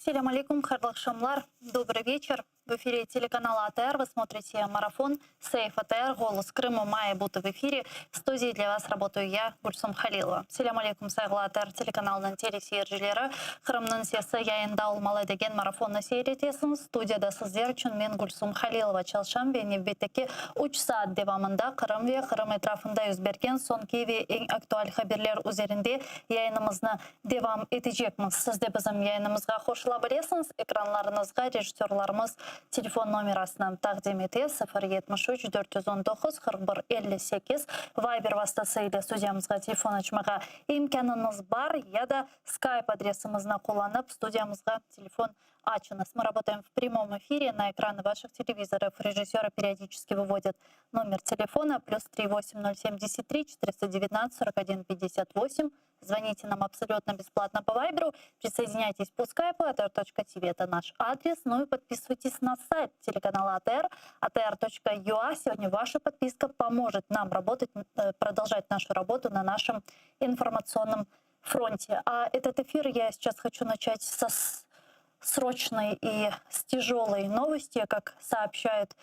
Селям алейкум, харлах шамлар. Добрый вечер. В эфире телеканала АТР. Вы смотрите марафон «Сейф АТР». Голос Крыма має бути в эфире. В студии для вас работаю я, Гульсум Халилова. Селям алейкум, сайгла АТР телеканалынан телесейіржілері. Қырымның сесі яйында олмалы деген марафонны сейретесін. Студияда сіздер үшін мен Гульсум Халилова Чалшан бе невбеттеке 3 saat devamında Kırım ve Kırım etrafında yüz bergen sonki ve en aktual haberler üzerinde yayınımızı devam edecekmiz. Siz de bizim yayınımızga hoş olabilirsiniz. Ekranlarınızga rejissörlarımız telefon numarasından takdim ete 073 419 41 58 Viber vasıtasıyla stüdyamızga telefon açmağa imkanınız var ya da Skype adresimizden kullanıp stüdyamızga telefon açınız. Мы работаем в прямом эфире на экраны ваших телевизоров. Режиссеры периодически выводят номер телефона +3 8073 419 41 58. Звоните нам абсолютно бесплатно по Вайберу. Присоединяйтесь по скайпу atr.tv. Это наш адрес. Ну и подписывайтесь на сайт телеканала АТР, atr.ua. Сегодня ваша подписка поможет нам работать, продолжать нашу работу на нашем информационном фронте. А этот эфир я сейчас хочу начать со срочной и с тяжелой новости, как сообщают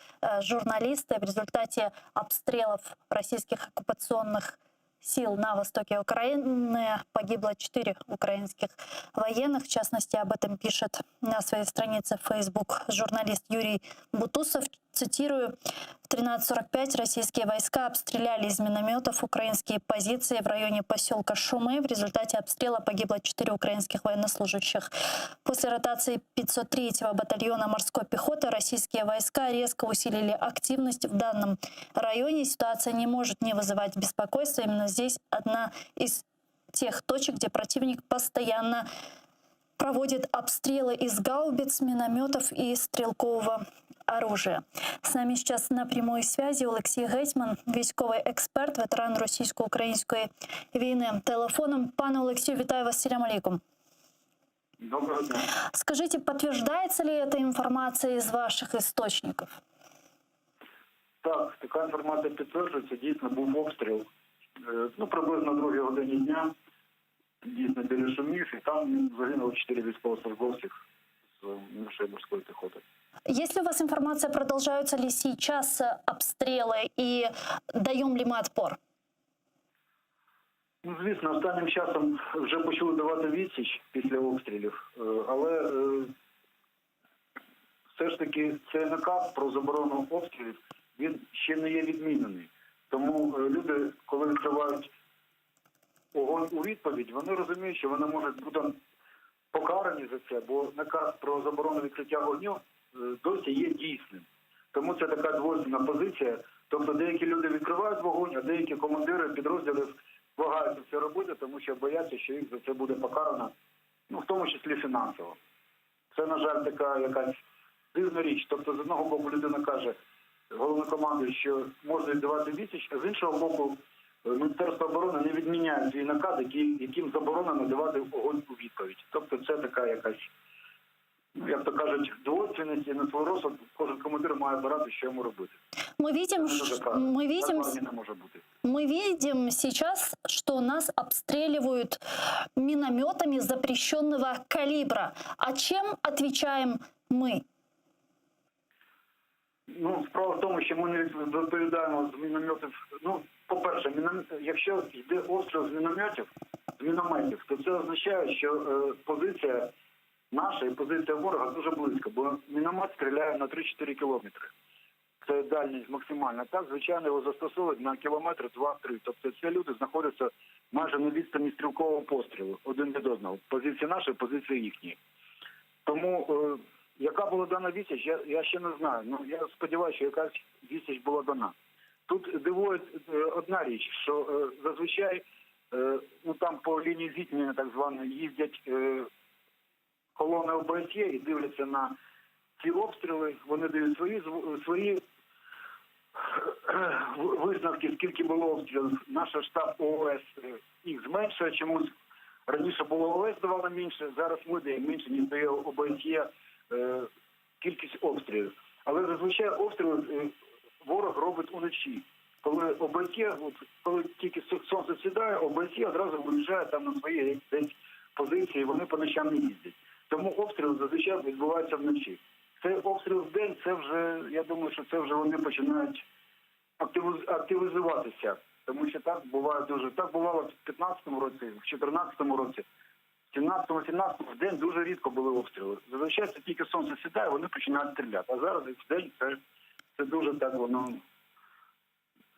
журналисты. В результате обстрелов российских оккупационных сил на востоке Украины погибло 4 украинских военных. В частности, об этом пишет на своей странице в Facebook журналист Юрий Бутусов. Цитирую: в 13:45 российские войска обстреляли из минометов украинские позиции в районе поселка Шумы. В результате обстрела погибло 4 украинских военнослужащих. После ротации 503-го батальона морской пехоты российские войска резко усилили активность в данном районе. Ситуация не может не вызывать беспокойства. Именно здесь одна из тех точек, где противник постоянно проводит обстрелы из гаубиц, минометов и стрелкового оружия. С нами сейчас на прямой связи Олексій Гетьман, військовий експерт, ветеран російсько-української війни. Телефоном. Пане Олексію, вітаю вас. Селям алейкум. Доброго дня. Скажите, подтверждается ли эта информация из ваших источников? Так, така інформація підтверджується. Дійсно, був обстріл. Приблизно о 2 годині дня. Дійсно, біля Шумів. І там загинуло 4 військовослужбовців з нашої морської піхоти. Есть ли у вас информация, продолжаются ли сейчас обстрелы и даем ли мы отпор? Звісно, останнім часом вже почали давати відсіч після обстрілів, але все ж таки цей наказ про заборону обстрілів, він ще не є відмінений. Тому люди, коли відкривають огонь у відповідь, вони розуміють, що вони можуть бути покарані за це, бо наказ про заборону відкриття вогню досі є дійсним. Тому це така двойственна позиція. Тобто деякі люди відкривають вогонь, а деякі командири підрозділів вагаються це робити, тому що бояться, що їх за це буде покарано, в тому числі фінансово. Це, на жаль, така якась дивна річ. Тобто, з одного боку людина каже, головнокомандуючий, що можна віддавати відсіч, а з іншого боку, Міністерство оборони не відміняє свій наказ, яким заборонено давати огонь у відповідь. Тобто це така якась, як то кажуть, двойственність, і на свій розсуд кожен командир має обирати, що йому робити. Мы видим сейчас, что нас обстреливают минометами запрещенного калибра. А чем отвечаем мы? Справа в тому, що ми не відповідаємо з мінометів. По-перше, якщо йде обстріл з мінометів, то це означає, що позиція наша і позиція ворога дуже близько, бо міномет стріляє на 3-4 кілометри. Це дальність максимальна. Так, звичайно, його застосовують на кілометр, 2-3. Тобто ці люди знаходяться майже на відстані стрілкового пострілу один від одного. Позиція наша, позиція їхні. Тому, яка була дана відсіч, я ще не знаю. Я сподіваюся, що якась відсіч була дана. Тут дивує одна річ, що зазвичай там по лінії зіткнення, так званої, їздять колони ОБСЄ і дивляться на ці обстріли, вони дають свої висновки, скільки було обстрілів. Наш штаб ООС їх зменшує чомусь. Раніше було ООС давало менше, зараз ми даємо менше, ніж дає ОБСЄ кількість обстрілів. Але зазвичай обстріли ворог робить уночі. Коли ОБСЄ, коли тільки сонце сідає, ОБСЄ одразу виїжджає там на свої десь позиції, вони по ночам не їздять. Тому обстріл зазвичай відбувається вночі. Цей обстріл в день, це вже, я думаю, що це вже вони починають активізуватися. Тому що так буває дуже. Так бувало в 15-му році, в 14-му році, в 17-му, 17-му в день дуже рідко були обстріли. Зазвичай це тільки сонце сідає, вони починають стріляти. А зараз в день це дуже так воно.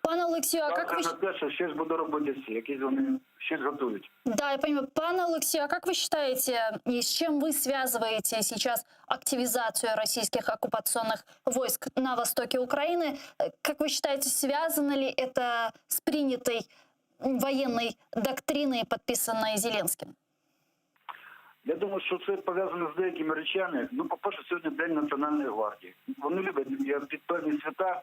Пане Олексію, а как вы... на те, що щось буде робити всі, якісь вони щось готують. Да, я понимаю. Пане Алексею, а как вы считаете, и с чем вы связываете сейчас активизацию российских оккупационных войск на востоке Украины? Как вы считаете, связано ли это с принятой военной доктриной, подписанной Зеленским? Я думаю, що це пов'язано з деякими речами. Ну, по-перше, сьогодні День Національної гвардії. Вони люблять під певні свята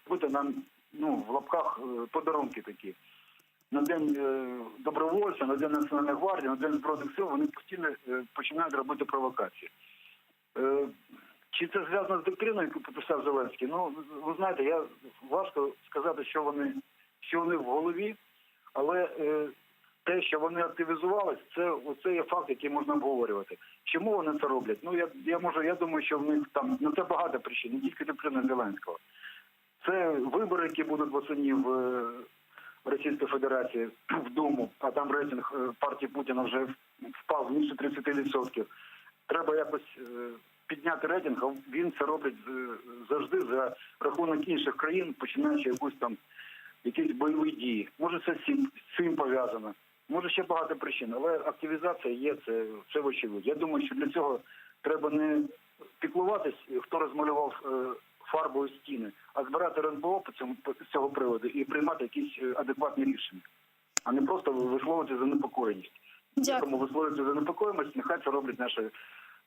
бути нам, ну, в лапках подарунки такі. На День добровольця, на День Національної гвардії, на День Збройних сил вони постійно починають робити провокації. Чи це зв'язано з доктриною, яку підписав Зеленський? Ну, ви знаєте, важко сказати, що вони в голові, але те, що вони активізувалися, це є факт, який можна обговорювати. Чому вони це роблять? Ну, я думаю, що в них там, ну, це багато причин, не тільки доктрина Зеленського. Це вибори, які будуть восені в Російській Федерації, в Думу, а там рейтинг партії Путіна вже впав більше 30%. Треба якось підняти рейтинг, а він це робить завжди за рахунок інших країн, починаючи якісь бойові дії. Може це з цим пов'язано, може ще багато причин, але активізація є, це вочевидь. Я думаю, що для цього треба не піклуватись, хто розмалював фарбою стіни, а збирати РНБО з цього приводу і приймати якісь адекватні рішення, а не просто висловити занепокоєність. Тому висловлювати занепокоєність, нехай це роблять наші,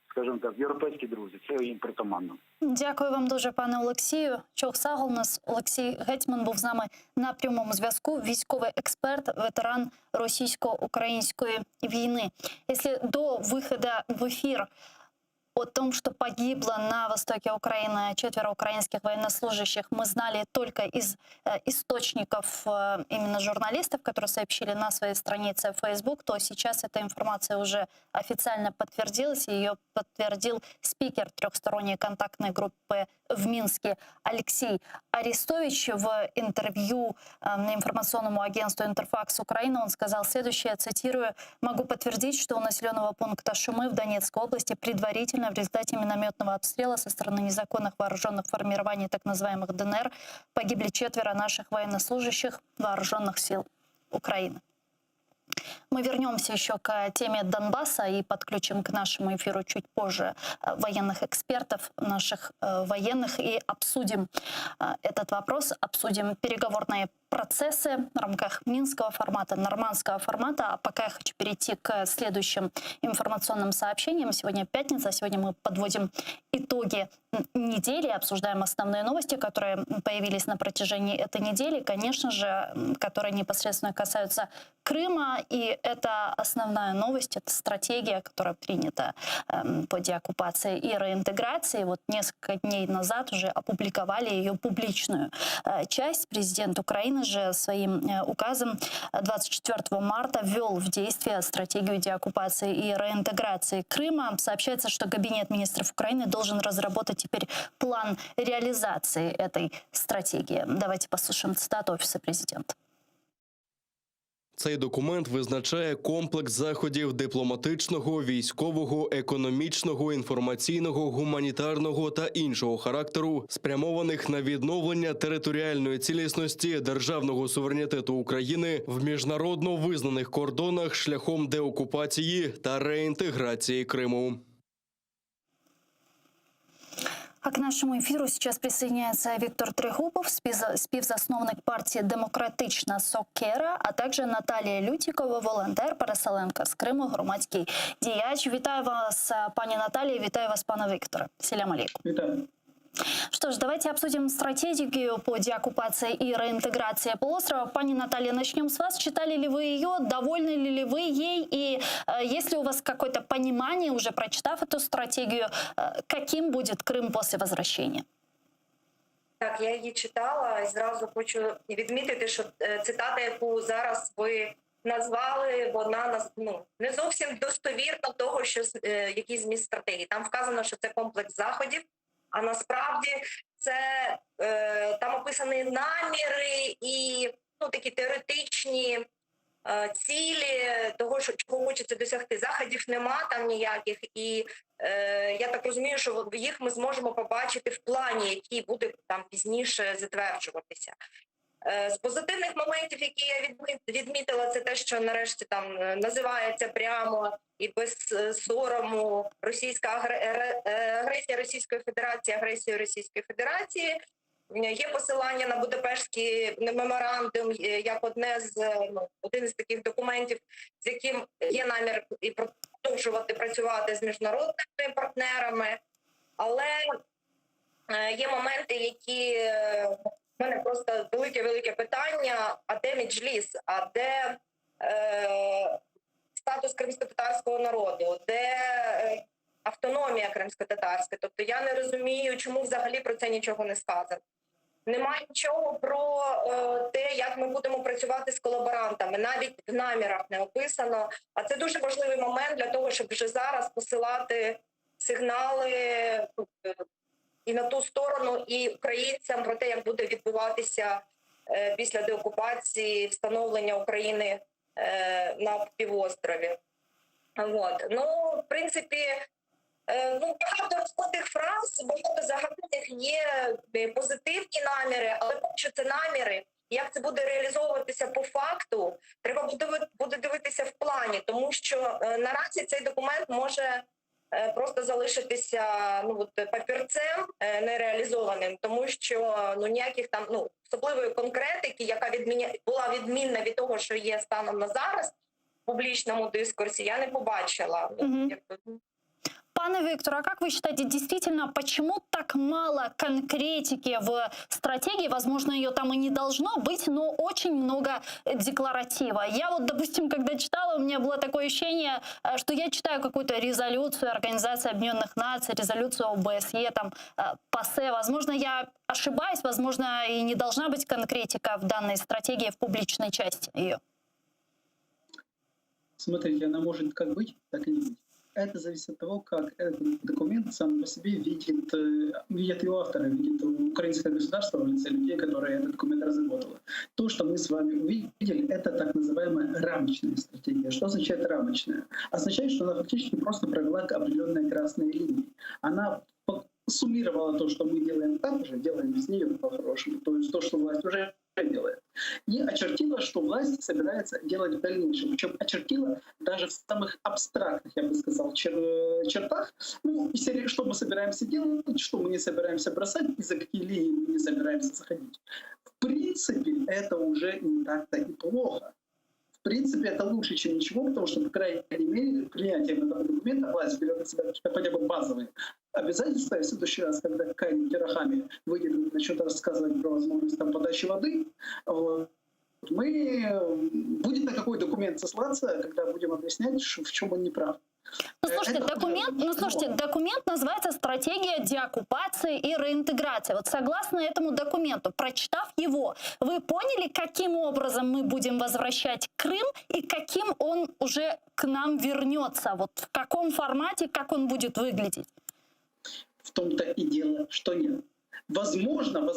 скажімо так, європейські друзі. Це їм притаманно. Дякую вам дуже, пане Олексію. Чохсагл, у нас Олексій Гетьман був з нами на прямому зв'язку. Військовий експерт, ветеран російсько-української війни. Якщо до виходу в ефір о том, что погибло на востоке Украины 4 украинских военнослужащих, мы знали только из источников именно журналистов, которые сообщили на своей странице в Facebook, то сейчас эта информация уже официально подтвердилась, и ее подтвердил спикер трехсторонней контактной группы в Минске Алексей Арестович. В интервью информационному агентству «Интерфакс Украина» он сказал следующее, цитирую: «Могу подтвердить, что у населенного пункта Шумы в Донецкой области предварительно в результате минометного обстрела со стороны незаконных вооруженных формирований так называемых ДНР погибли 4 наших военнослужащих вооруженных сил Украины». Мы вернемся еще к теме Донбасса и подключим к нашему эфиру чуть позже военных экспертов, наших военных, и обсудим этот вопрос, обсудим переговорные процессы в рамках минского формата, нормандского формата. А пока я хочу перейти к следующим информационным сообщениям. Сегодня пятница, сегодня мы подводим итоги недели, обсуждаем основные новости, которые появились на протяжении этой недели, конечно же, которые непосредственно касаются Крыма. И это основная новость, это стратегия, которая принята по деоккупации и реинтеграции. Вот несколько дней назад уже опубликовали ее публичную часть. Президент Украины же своим указом 24 марта ввел в действие стратегию деоккупации и реинтеграции Крыма. Сообщается, что Кабинет министров Украины должен разработать теперь план реализации этой стратегии. Давайте послушаем цитату Офиса президента. Цей документ визначає комплекс заходів дипломатичного, військового, економічного, інформаційного, гуманітарного та іншого характеру, спрямованих на відновлення територіальної цілісності державного суверенітету України в міжнародно визнаних кордонах шляхом деокупації та реінтеграції Криму. А к нашему эфиру сейчас присоединяется Виктор Трегубов, співзасновник партії «Демократична Сокера», а также Наталія Лютікова, волонтер, переселенка з Криму, громадський діяч. Вітаю вас, пані Наталія, вітаю вас, пане Викторе. Селям алейкум. Вітаю. Что ж, давайте обсудим стратегию по деоккупации и реинтеграции полуострова. Пани Наталья, начнем с вас. Читали ли вы ее? Довольны ли вы ей? И есть ли у вас какое-то понимание, уже прочитав эту стратегию, каким будет Крым после возвращения? Так, я її читала і зразу хочу відмітити, що цитата, яку зараз ви назвали, вона не зовсім достовірно того, що який зміст стратегії. Там вказано, що це комплекс заходів, а насправді це там описані наміри і такі теоретичні цілі того, що чого хочеться досягти. Заходів нема там ніяких, і я так розумію, що їх ми зможемо побачити в плані, який буде там пізніше затверджуватися. З позитивних моментів, які я відмітила, це те, що нарешті там називається прямо і без сорому російська агресія Російської Федерації, агресія Російської Федерації. Є посилання на Будапештський меморандум як один із таких документів, з яким є намір і продовжувати працювати з міжнародними партнерами. Але є моменти, які в мене просто велике питання: а де Меджліс, а де статус кримськотатарського народу, де автономія кримськотатарська? Тобто я не розумію, чому взагалі про це нічого не сказано. Немає нічого про те, як ми будемо працювати з колаборантами, навіть в намірах не описано. А це дуже важливий момент для того, щоб вже зараз посилати сигнали і на ту сторону, і українцям про те, як буде відбуватися після деокупації встановлення України на півострові. В принципі, багато розкутих фраз, багато загальних є позитивні наміри, але поки що це наміри. Як це буде реалізовуватися по факту, треба буде дивитися в плані, тому що наразі цей документ може просто залишитися папірцем нереалізованим, тому що ніяких там особливої конкретики, яка була відмінна від того, що є станом на зараз в публічному дискурсі, я не побачила. Пане Виктор, а как вы считаете, действительно, почему так мало конкретики в стратегии? Возможно, ее там и не должно быть, но очень много декларатива. Я допустим, когда читала, у меня было такое ощущение, что я читаю какую-то резолюцию Организации Объединенных Наций, резолюцию ОБСЕ, там, ПАСЕ. Возможно, я ошибаюсь, возможно, и не должна быть конкретика в данной стратегии, в публичной части ее. Смотрите, она может как быть, так и не быть. Это зависит от того, как этот документ сам по себе видят его авторы, видит украинское государство в лице людей, которые этот документ разработали. То, что мы с вами увидели, это так называемая рамочная стратегия. Что означает рамочная? Означает, что она фактически просто провела определенные красные линии. Она суммировала то, что мы делаем там же, делаем без нее по-хорошему, то есть то, что власть уже делает. И очертила, что власть собирается делать в дальнейшем. Причем очертила даже в самых абстрактных, я бы сказал, чертах. Что мы собираемся делать, что мы не собираемся бросать, и за какие линии мы не собираемся заходить. В принципе, это уже не так-то и плохо. В принципе, это лучше, чем ничего, потому что, по крайней мере, принятием этого документа власть берет на себя хотя бы базовые обязательства. И в следующий раз, когда какая-нибудь Рахами выйдет и начнет рассказывать про возможность подачи воды, будет на какой документ сослаться, когда будем объяснять, в чем он не прав. Слушайте, документ называется «Стратегия деоккупации и реинтеграции». Вот согласно этому документу, прочитав его, вы поняли, каким образом мы будем возвращать Крым и каким он уже к нам вернется? Вот в каком формате, как он будет выглядеть? В том-то и дело, что нет. Возможно,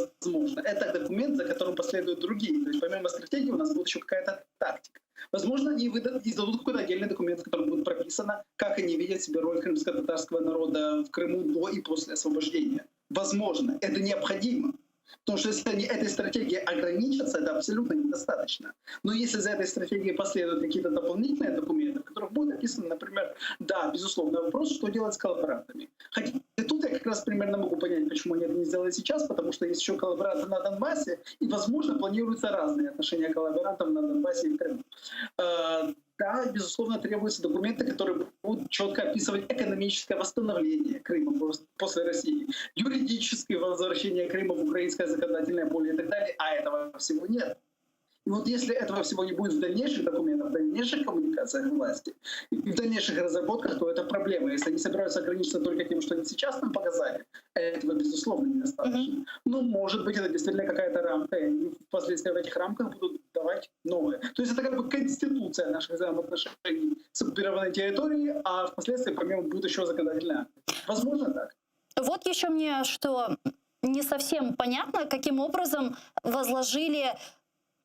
это документ, за которым последуют другие. То есть помимо стратегии у нас будет еще какая-то тактика. Возможно, они издадут какой-то отдельный документ, в котором будет прописано, как они видят себе роль крымско-татарского народа в Крыму до и после освобождения. Возможно, это необходимо. Потому что если они этой стратегией ограничатся, это абсолютно недостаточно. Но если за этой стратегией последуют какие-то дополнительные документы, в которых будет написано, например, да, безусловно, вопрос, что делать с коллаборантами. Хотя тут я как раз примерно могу понять, почему они это не сделали сейчас, потому что есть еще коллаборанты на Донбассе, и, возможно, планируются разные отношения коллаборантов на Донбассе и в Крыму. Да, безусловно, требуются документы, которые будут четко описывать экономическое восстановление Крыма после России, юридическое возвращение Крыма в украинское законодательное поле и так далее, а этого всего нет. И вот если этого всего не будет в дальнейших документах, в дальнейших коммуникациях власти и в дальнейших разработках, то это проблема. Если они собираются ограничиться только тем, что они сейчас нам показали, этого, безусловно, недостаточно. Но, может быть, это действительно какая-то рамка, и они впоследствии в этих рамках будут давать новые. То есть это как бы конституция наших взаимоотношений с оккупированной территорией, а впоследствии помимо будут еще законодательные акты. Возможно так. Вот еще мне что не совсем понятно, каким образом возложили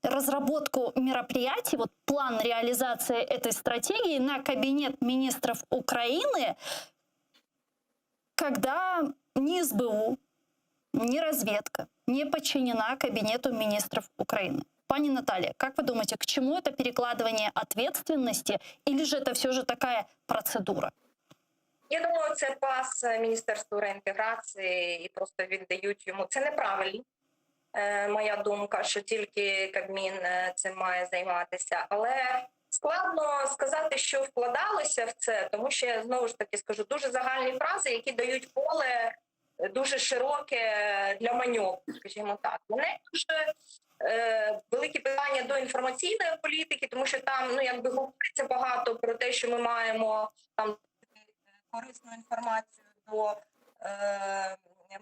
разработку мероприятий, вот план реализации этой стратегии на Кабинет министров Украины, когда ни СБУ, ни разведка не подчинена Кабинету министров Украины. Пани Наталья, как вы думаете, к чему это перекладывание ответственности, или же это все же такая процедура? Я думаю, це пас Міністерству реінтеграції і просто віддають йому. Це неправильно. Моя думка, що тільки Кабмін цим має займатися. Але складно сказати, що вкладалося в це, тому що я знову ж таки скажу дуже загальні фрази, які дають поле дуже широке для маньоку, скажімо так. Мене дуже великі питання до інформаційної політики, тому що там, ну, якби говориться багато про те, що ми маємо там корисну інформацію до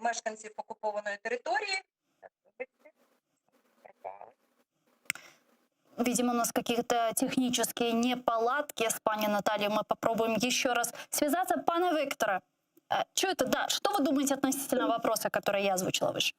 мешканців окупованої території. Видимо, у нас какие-то технические неполадки с пани Натальей. Мы попробуем еще раз связаться. Пане Виктора, что это? Да, что вы думаете относительно вопроса, который я озвучила выше?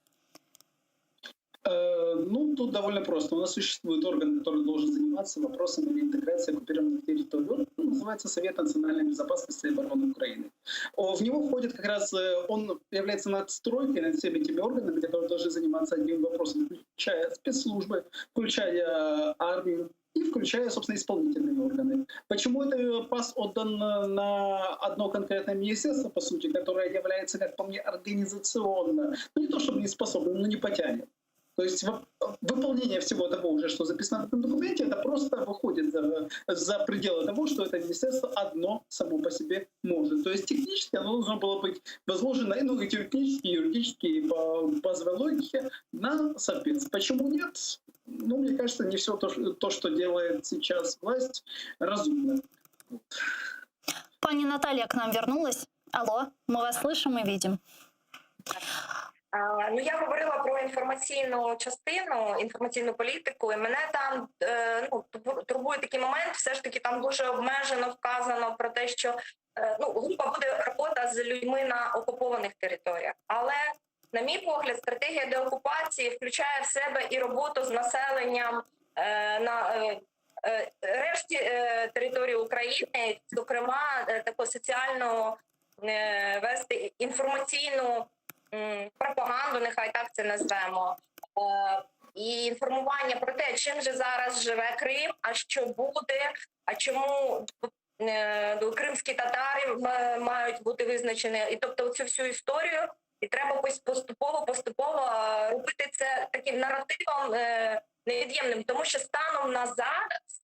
Ну, тут довольно просто. У нас существует орган, который должен заниматься вопросами реинтеграции оккупированных территорий. Он называется Совет национальной безопасности и обороны Украины. В него входит как раз, он является надстройкой над всеми теми органами, которые должны заниматься одним вопросом, включая спецслужбы, включая армию и включая, собственно, исполнительные органы. Почему этот пас отдан на одно конкретное министерство, по сути, которое является, как по мне, организационно, ну не то чтобы не способным, но не потянет. То есть выполнение всего того уже, что записано в этом документе, это просто выходит за пределы того, что это министерство одно само по себе может. То есть технически оно должно было быть возложено, ну и технически, и юридически, и по базовой логике на Совбез. Почему нет? Ну, мне кажется, не все то, что делает сейчас власть, разумно. Пани Наталья к нам вернулась. Алло, мы вас слышим и видим. Ну, я говорила про інформаційну частину, інформаційну політику, і мене там турбує такий момент, все ж таки там дуже обмежено вказано про те, що група буде робота з людьми на окупованих територіях. Але, на мій погляд, стратегія деокупації включає в себе і роботу з населенням на решті території України, зокрема, таку соціальну вести інформаційну пропаганду, нехай так це назвемо, і інформування про те, чим же зараз живе Крим, а що буде, а чому кримські татари мають бути визначені. І тобто цю всю історію, і треба поступово робити це таким наративом невід'ємним, тому що станом на зараз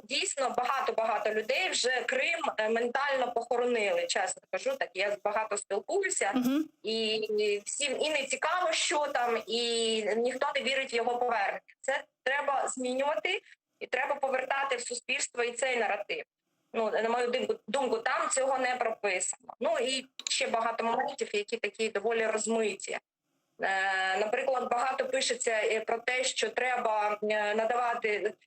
дійсно багато людей вже Крим ментально похоронили, чесно кажу, так я багато спілкуюся, і всім і не цікаво, що там, і ніхто не вірить в його повернення. Це треба змінювати, і треба повертати в суспільство і цей наратив. На мою думку, там цього не прописано. І ще багато моментів, які такі доволі розмиті. Наприклад, багато пишеться про те, що треба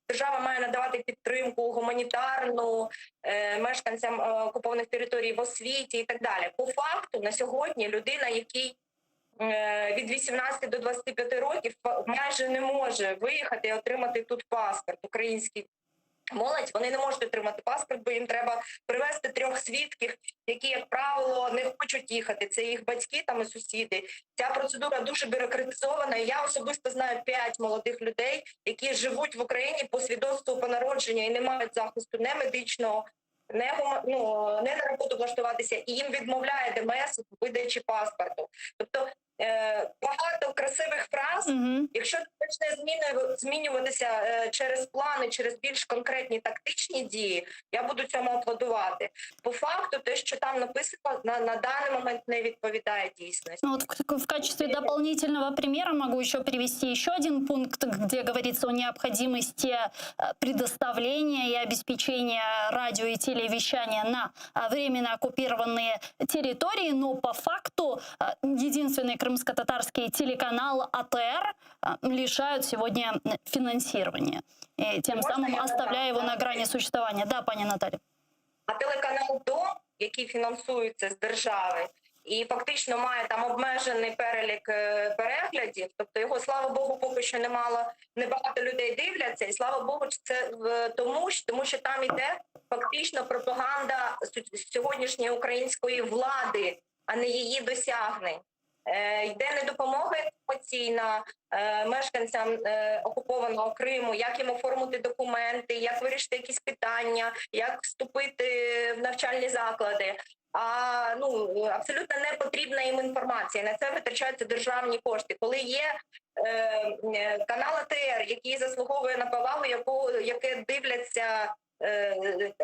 держава має надавати підтримку гуманітарну мешканцям окупованих територій в освіті і так далі. По факту, на сьогодні людина, який від 18 до 25 років майже не може виїхати і отримати тут паспорт український. Молодь, вони не можуть отримати паспорт, бо їм треба привезти 3 свідків, які, як правило, не хочуть їхати. Це їх батьки там і сусіди. Ця процедура дуже бюрократизована. Я особисто знаю 5 молодих людей, які живуть в Україні по свідоцтву по народженню і не мають захисту не медичного, не на роботу влаштуватися, і їм відмовляє ДМС у видачі паспорту. Тобто багато красивих фраз. Якщо почне змінюватися через плани, через більш конкретні тактичні дії, я буду цьому аплодувати. По факту, те, що там написано, на даний момент не відповідає дійсності. Ну, вот в качестве дополнительного примера могу еще привести еще один пункт, где говорится о необходимости предоставления и обеспечения радио и телевещания на временно оккупированные территории, но по факту единственный крымско-татарский телеканал АТР лишают сегодня финансирования, и тем самым оставляя его на грани существования. Да, пани Наталья. А телеканал «Дом», який фінансується з держави, і фактично має там обмежений перелік переглядів, тобто його, слава Богу, поки що небагато людей дивляться, і слава Богу, це тому що там іде фактично пропаганда сьогоднішньої української влади, а не її досягнень. Йде не допомога емоційна мешканцям окупованого Криму, як їм оформити документи, як вирішити якісь питання, як вступити в навчальні заклади. Абсолютно не потрібна їм інформація. На це витрачаються державні кошти. Коли є канал АТР, який заслуговує на повагу, яке дивляться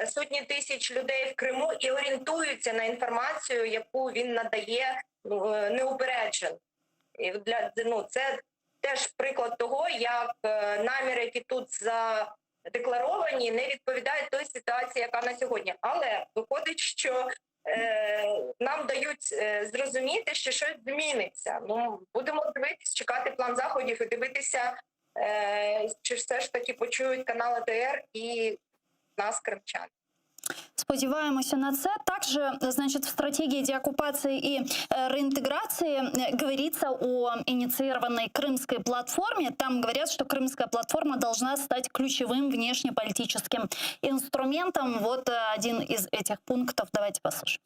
сотні тисяч людей в Криму і орієнтуються на інформацію, яку він надає неупереджено. Це теж приклад того, як наміри, які тут задекларовані, не відповідають той ситуації, яка на сьогодні. Але виходить, що нам дають зрозуміти, що щось зміниться. Будемо дивитися, чекати план заходів і дивитися, чи все ж таки почують канал АТР і нас, кримчан. Сподіваємося на це. Также, значит, в стратегии деоккупации и реинтеграции говорится о инициированной крымской платформе. Там говорят, что крымская платформа должна стать ключевым внешнеполитическим инструментом. Вот один из этих пунктов. Давайте послушаем.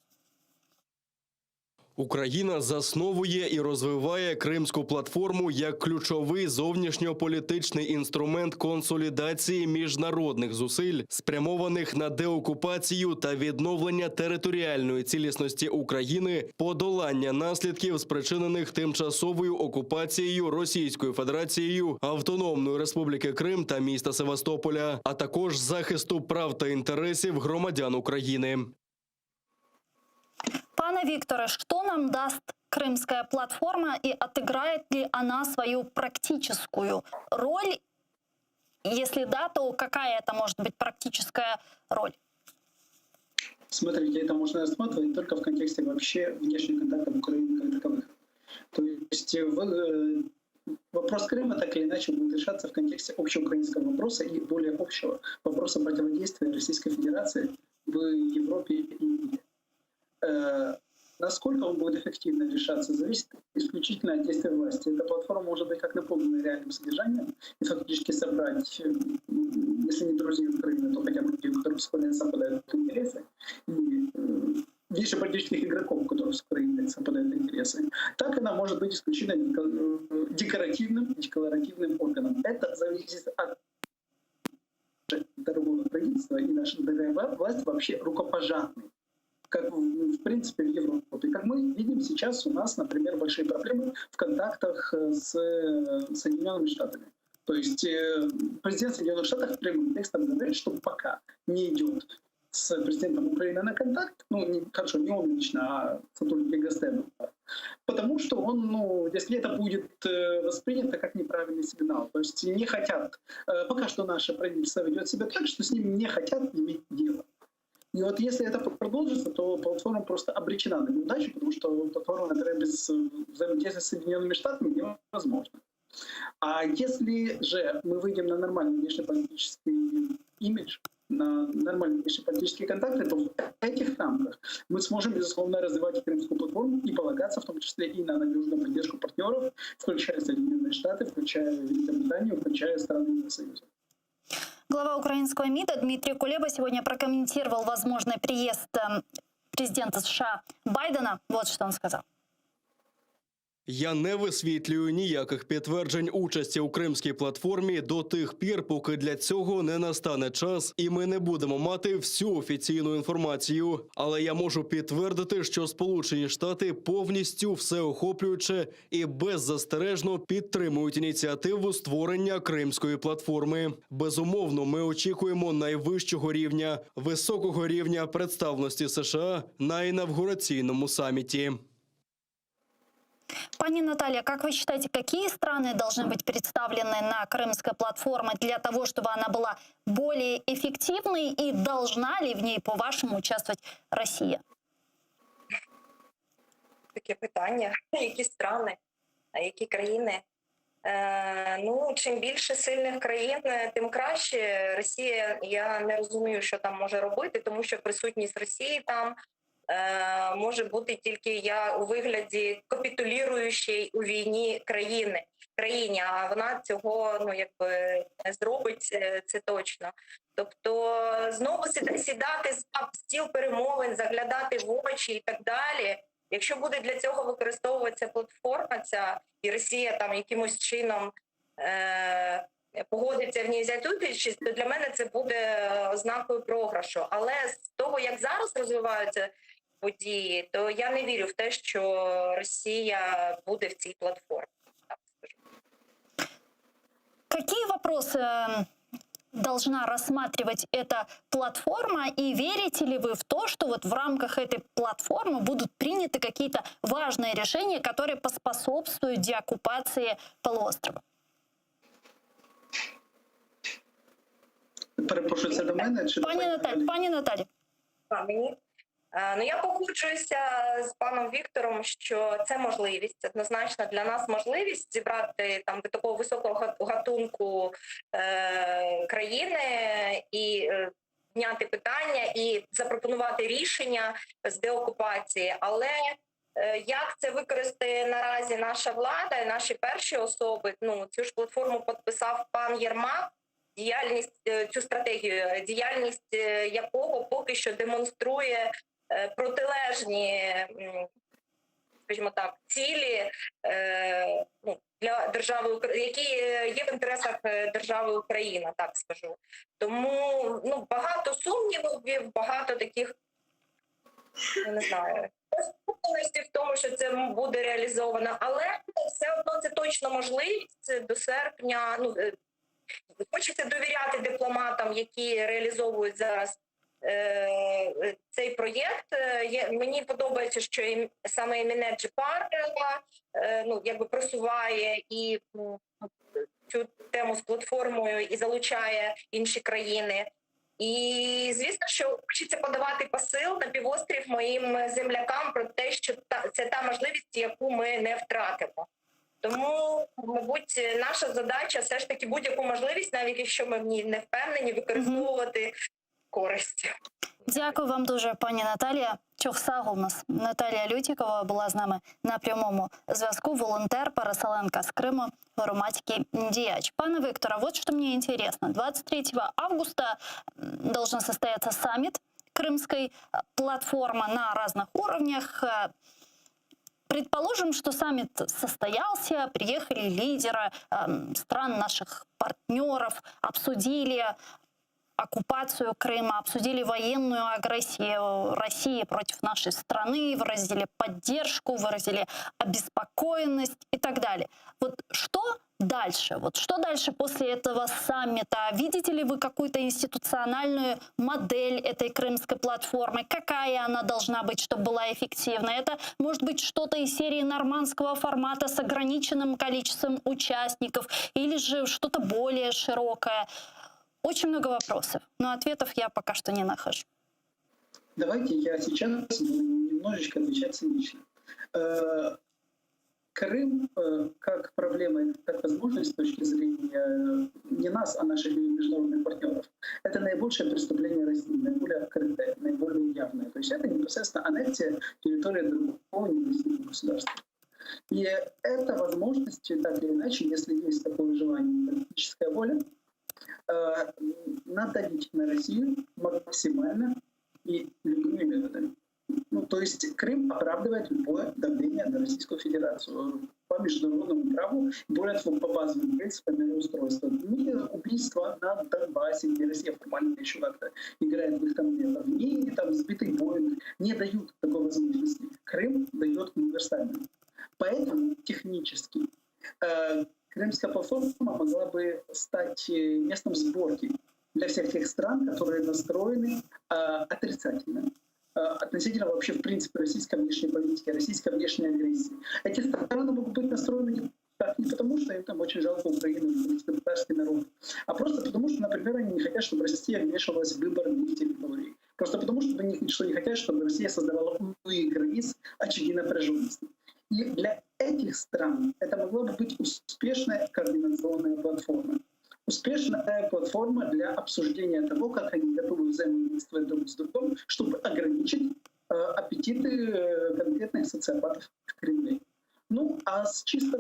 Україна засновує і розвиває Кримську платформу як ключовий зовнішньополітичний інструмент консолідації міжнародних зусиль, спрямованих на деокупацію та відновлення територіальної цілісності України, подолання наслідків, спричинених тимчасовою окупацією Російською Федерацією Автономної Республіки Крим та міста Севастополя, а також захисту прав та інтересів громадян України. Пане Викторе, что нам даст крымская платформа и отыграет ли она свою практическую роль? Если да, то какая это может быть практическая роль? Смотрите, это можно рассматривать только в контексте вообще внешних контактов Украины как таковых. То есть вопрос Крыма так или иначе будет решаться в контексте общеукраинского вопроса и более общего вопроса противодействия Российской Федерации в Европе и мире. Насколько он будет эффективно решаться, зависит исключительно от действия власти. Эта платформа может быть как наполнена реальным содержанием и фактически собрать, если не друзей Украины, то хотя бы людей, у которых совпадают интересы, и внешнеполитических игроков, у которых с Украиной совпадают интересы, так она может быть исключительно декларативным органом. Это зависит от дорогого правительства, и наша дорогая власть вообще рукопожатной. Как в принципе в Европе. Как мы видим сейчас, у нас, например, большие проблемы в контактах с Соединенными Штатами. То есть президент Соединенных Штатов прямым текстом говорит, что пока не идет с президентом Украины на контакт, не он лично, а сотрудники Госдепа, потому что он, если это будет воспринято как неправильный сигнал, то есть не хотят, пока что наше правительство ведет себя так, что с ним не хотят иметь дело. И вот если это продолжится, то платформа просто обречена на неудачу, потому что платформа, например, без взаимодействия с Соединенными Штатами невозможно. А если же мы выйдем на нормальный внешнеполитический имидж, на нормальные внешнеполитические контакты, то в этих рамках мы сможем, безусловно, развивать Крымскую платформу и полагаться в том числе и на надежную поддержку партнеров, включая Соединенные Штаты, включая Великобританию, включая страны Евросоюза. Глава украинского МИДа Дмитрий Кулеба сегодня прокомментировал возможный приезд президента США Байдена. Вот что он сказал. Я не висвітлюю ніяких підтверджень участі у кримській платформі до тих пір, поки для цього не настане час, і ми не будемо мати всю офіційну інформацію. Але я можу підтвердити, що Сполучені Штати повністю всеохоплююче і беззастережно підтримують ініціативу створення кримської платформи. Безумовно, ми очікуємо найвищого рівня, високого рівня представленості США на інавгураційному саміті. Пани Наталья, как вы считаете, какие страны должны быть представлены на крымской платформе для того, чтобы она была более эффективной, и должна ли в ней, по-вашему, участвовать Россия? Таке питання. Які страни, які країни? Ну, чим більше сильних країн, тим краще. Росія, я не розумію, що там може робити, тому що присутність Росії там може бути тільки у вигляді капітулюючої у війні країні, а вона цього не зробить, це точно. Тобто знову сідати за стіл перемовин, заглядати в очі і так далі. Якщо буде для цього використовуватися платформа ця, і Росія там якимось чином погодиться в ній взяти участь, то для мене це буде ознакою програшу. Але з того, як зараз розвиваються події, то я не вірю в те, що Росія буде в цій платформі. Так скажу. Какие вопросы должна рассматривать эта платформа, и верите ли вы в то, что вот в рамках этой платформы будут приняты какие-то важные решения, которые поспособствуют деоккупации полуострова? Перепрошую, це до мене? Чи до Пані Наталі. Мені? Ну, я погоджуюся з паном Віктором, що це можливість, однозначно для нас можливість зібрати там до такого високого гатунку країни і підняти питання і запропонувати рішення з деокупації. Але як це використає наразі наша влада і наші перші особи? Ну, цю ж платформу підписав пан Єрмак, цю стратегію, діяльність якого поки що демонструє протилежні, скажімо так, цілі для держави, які є в інтересах держави Україна, так скажу. Тому багато сумнівів, багато таких, не знаю, впевненості в тому, що це буде реалізовано, але все одно це точно можливість до серпня. Хочеться довіряти дипломатам, які реалізовують зараз цей проєкт. Мені подобається, що саме Еміне Джипар просуває і цю тему з платформою і залучає інші країни. І, звісно, що хочеться подавати посил на півострів моїм землякам про те, що це та можливість, яку ми не втратимо. Тому, мабуть, наша задача все ж таки будь-яку можливість, навіть якщо ми в ній не впевнені, використовувати користь. Дякую вам дуже, пані Наталія. Чохсагу у нас Наталія Лютікова була з нами на прямому зв'язку. Волонтер, переселенка з Криму, громадський діяч. Пане Виктора, вот что мне интересно. 23 августа должен состояться саммит крымской платформы на разных уровнях. Предположим, что саммит состоялся, приехали лидеры стран наших партнеров, обсудили оккупацию Крыма, обсудили военную агрессию России против нашей страны, выразили поддержку, выразили обеспокоенность и так далее. Вот что дальше? Вот что дальше после этого саммита? Видите ли вы какую-то институциональную модель этой крымской платформы? Какая она должна быть, чтобы была эффективной? Это может быть что-то из серии нормандского формата с ограниченным количеством участников или же что-то более широкое? Очень много вопросов, но ответов я пока что не нахожу. Давайте я сейчас буду немножечко отвечать цинично. Крым как проблема, как возможность с точки зрения не нас, а наших международных партнеров, это наибольшее преступление России, наиболее открытое, наиболее явное. То есть это непосредственно аннексия территории другого независимого государства. И это возможность, так или иначе, если есть такое желание, политическая воля, надавить на Россию максимально и любыми методами. Ну, то есть Крым оправдывает любое давление на Российскую Федерацию по международному праву, более того, по базовым принципам мироустройства. Ни убийства на Донбассе, где Россия формально еще как-то играет в их там, ни там сбитый Боинг не дают такой возможности. Крым дает универсальную. Поэтому технически Крымская платформа могла бы стать местом сборки для всех тех стран, которые настроены отрицательно относительно вообще, в принципе, российской внешней политики, российской внешней агрессии. Эти страны могут быть настроены так не потому, что им там очень жалко Украину или татарский народ, а просто потому, что, например, они не хотят, чтобы Россия вмешивалась в выборы на их территории. Просто потому, что они не хотят, чтобы Россия создавала новые границ, очаги напряженности. И для этих стран это могла бы быть успешная координационная платформа. Успешная платформа для обсуждения того, как они готовы взаимодействовать друг с другом, чтобы ограничить аппетиты конкретных социопатов в Кремле. Ну, а с чисто...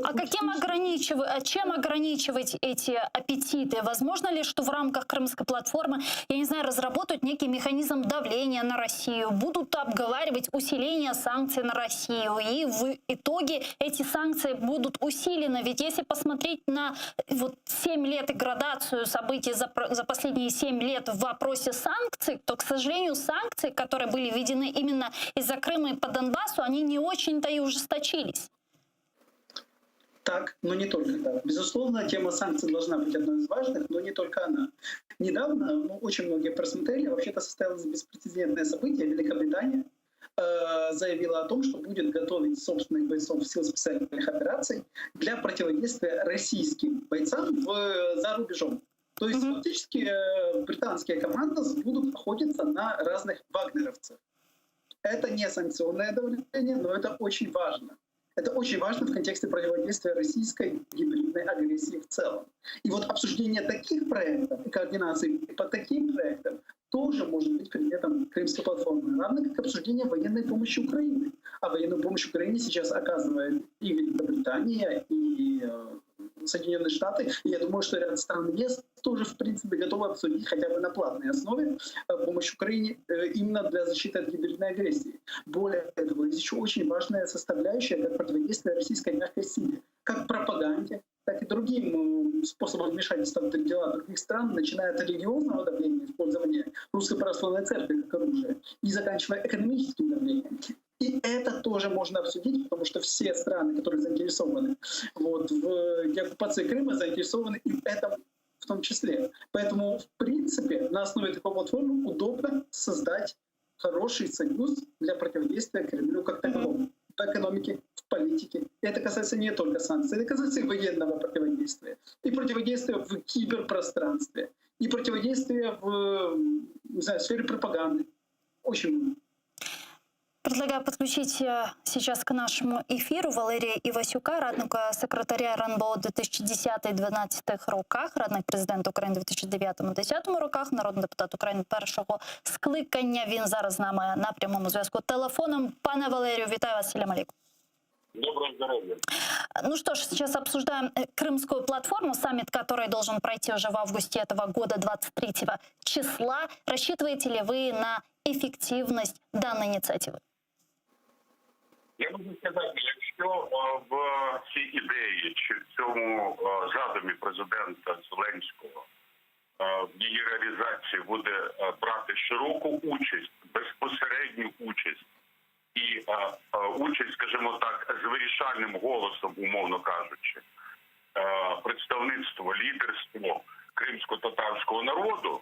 Чем ограничивать эти аппетиты? Возможно ли, что в рамках Крымской платформы, я не знаю, разработают некий механизм давления на Россию, будут обговаривать усиление санкций на Россию, и в итоге эти санкции будут усилены? Ведь если посмотреть на 7 лет и градацию событий за последние 7 лет в вопросе санкций, то, к сожалению, санкции, которые были введены именно из-за Крыма и по Донбассу, они не очень-то и ужесточились. Так, но не только так. Безусловно, тема санкций должна быть одной из важных, но не только она. Недавно, очень многие просмотрели, вообще-то состоялось беспрецедентное событие. Великобритания заявила о том, что будет готовить собственных бойцов сил специальных операций для противодействия российским бойцам за рубежом. То есть фактически британские команды будут охотиться на разных вагнеровцев. Это не санкционное давление, но это очень важно. Это очень важно в контексте противодействия российской гибридной агрессии в целом. И вот обсуждение таких проектов и координации по таким проектам тоже может быть предметом Крымской платформы, равно как обсуждение военной помощи Украине. А военную помощь Украине сейчас оказывает и Великобритания, и Соединенные Штаты. И я думаю, что ряд стран ЕС тоже, в принципе, готовы обсудить хотя бы на платной основе помощь Украине именно для защиты от гибридной агрессии. Более того, есть еще очень важная составляющая как противодействие российской мягкой силе, как пропаганде, так и другим способом вмешательства в дела других стран, начиная от религиозного давления, использования Русской Православной Церкви как оружия, и заканчивая экономическим давлением. И это тоже можно обсудить, потому что все страны, которые заинтересованы в деоккупации Крыма, заинтересованы и в этом в том числе. Поэтому, в принципе, на основе такой платформы удобно создать хороший союз для противодействия Кремлю как таковому. В экономике, в политике. И это касается не только санкций, это касается и военного противодействия, и противодействия в киберпространстве, и противодействия в сфере пропаганды. Очень много. Предлагаю подключить сейчас к нашему эфиру Валерія Івасюка, радника секретаря РНБО у 2010-2012 роках, радник президента України у 2009-2010 роках, народний депутат України першого скликання. Він зараз з нами на прямому зв'язку телефоном. Пане Валерію, вітаю вас, салям алейкум. Доброго здоровья. Ну что ж, сейчас обсуждаем Крымскую платформу, саммит, который должен пройти уже в августе этого года, 23 числа. Рассчитываете ли вы на эффективность данной инициативы? Я можу сказати, якщо в цій ідеї чи в цьому задумі президента Зеленського в її реалізації буде брати широку участь, безпосередню участь і участь, скажімо так, з вирішальним голосом, умовно кажучи, представництво, лідерство кримсько-татарського народу,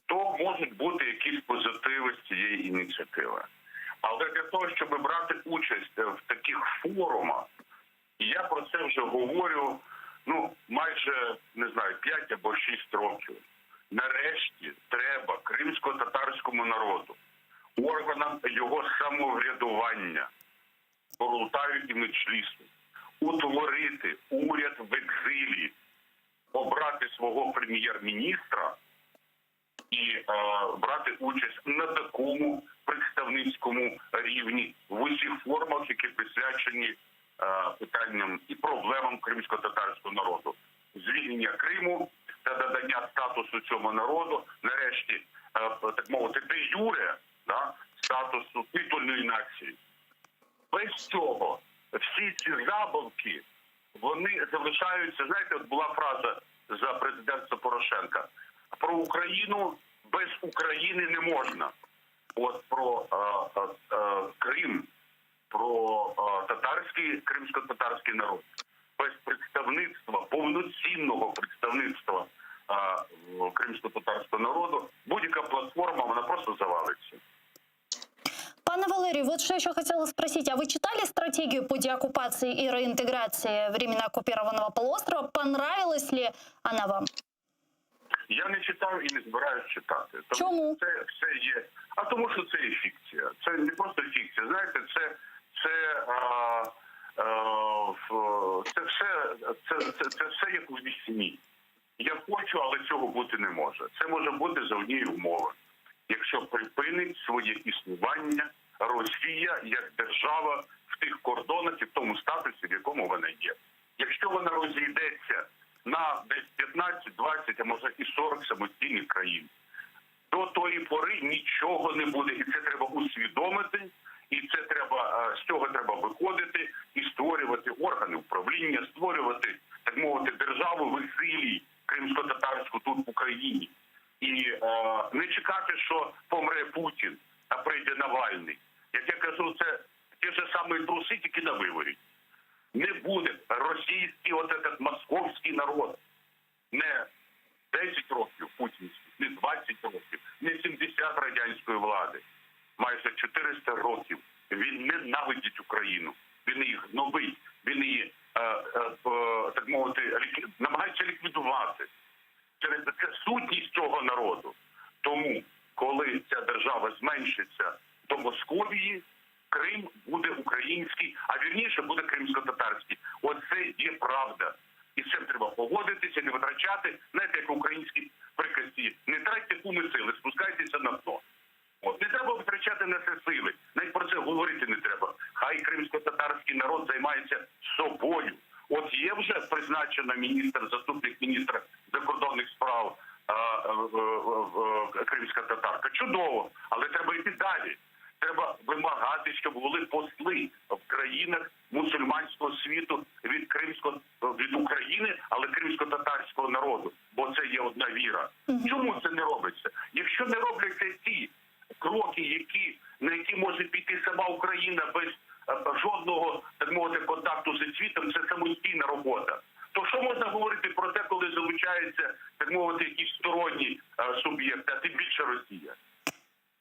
то можуть бути якісь позитиви з цієї ініціативи. Але для того, щоб брати участь в таких форумах, і я про це вже говорю, майже, 5 або 6 років. Нарешті треба кримсько-татарському народу, органам його самоврядування, Курултаю і Меджлісу, утворити уряд в екзилі, обрати свого прем'єр-міністра і брати участь на такому представницькому рівні в усіх формах, які присвячені питанням і проблемам кримсько-татарського народу. Звільнення Криму та надання статусу цьому народу, нарешті, так мовити, де юре, статусу титульної забавки, вони залишаються, знаєте, от була фраза за президентства Порошенка: про Україну без України не можна. От про Крим, про кримсько-татарський народ. Без представництва, повноцінного представництва кримсько-татарського народу, будь-яка платформа, вона просто завалиться. Пане Валерию, вот что еще хотела спросить. А вы читали стратегию по деоккупации и реинтеграции временно оккупированного полуострова? Понравилась ли она вам? Я не читав і не збираюсь читати. Чому? Це все є. А тому що це є фікція. Це не просто фікція. Знаєте, це все як у вісні. Я хочу, але цього бути не може. Це може бути за однієї умови. Якщо припинить своє існування Росія як держава в тих кордонах і в тому статусі, в якому вона є. Якщо вона розійдеться на десь 15, 20, а може і 40 самостійних країн, до тої пори нічого не буде. І це треба усвідомити, і це треба, з цього треба виходити і створювати органи управління, створювати, так мовити, державу в екзилі кримсько-татарську тут в Україні. І не чекати, що помре Путін, а прийде Навальний. Як я кажу, це ті ж самі труси, тільки на виворі. Не буде російський, этот московський народ. Не 10 років путінських, не 20 років, не 70 радянської влади. Майже 400 років він ненавидить Україну. Він її гнобить, він її, так мовити, намагається ліквідувати. Це сутність цього народу. Тому, коли ця держава зменшиться до Московії, Крим буде український, а вірніше буде кримсько-татарський. Оце є правда. І з цим треба погодитися, не витрачати, знаєте, як в українській приказці, не тратьте куми сили, спускайтеся на дно. От, не треба витрачати на це сили, навіть про це говорити не треба. Хай кримсько-татарський народ займається собою. От є вже призначена заступник міністра закордонних справ кримська татарка. Чудово, але треба йти далі. Треба вимагати, щоб були посли в країнах мусульманського світу від України, але кримсько-татарського народу, бо це є одна віра. Чому це не робиться? Якщо не робляться ті кроки, на які може піти сама Україна без жодного, так мовити, контакту зі світом, це самостійна робота. То що можна говорити про те, коли залучаються, так мовити, якісь сторонні суб'єкти, а тим більше Росія?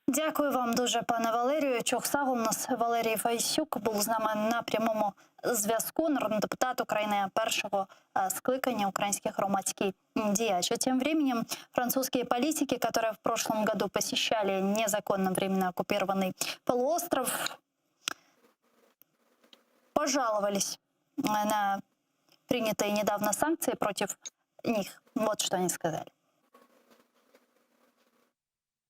Дякую вам дуже, пане Валерію. Чохсагу у нас Валерій Файсюк був з нами на прямому зв'язку, народний депутат України першого скликання, украинский громадский діяч. А тем временем французские политики, которые в прошлом году посещали незаконно временно оккупированный полуостров, пожаловались на принятые недавно санкции против них. Вот что они сказали.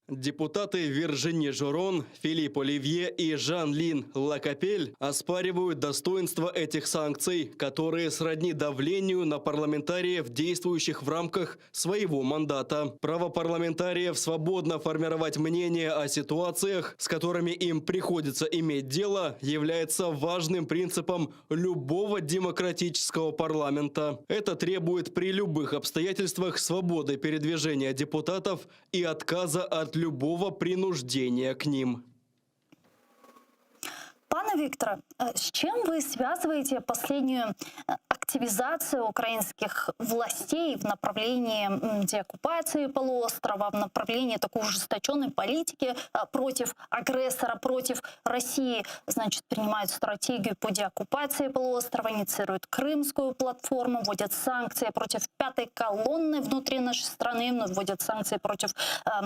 Депутаты Виржини Жорон, Филипп Оливье и Жан-Лин Лакапель оспаривают достоинство этих санкций, которые сродни давлению на парламентариев, действующих в рамках своего мандата. Право парламентариев свободно формировать мнение о ситуациях, с которыми им приходится иметь дело, является важным принципом любого демократического парламента. Это требует при любых обстоятельствах свободы передвижения депутатов и отказа от любого принуждения к ним. Пане Викторе, с чем вы связываете последнюю активизацию украинских властей в направлении деоккупации полуострова, в направлении такой ужесточенной политики против агрессора, против России? Значит, принимают стратегию по деоккупации полуострова, инициируют Крымскую платформу, вводят санкции против пятой колонны внутри нашей страны, вводят санкции против,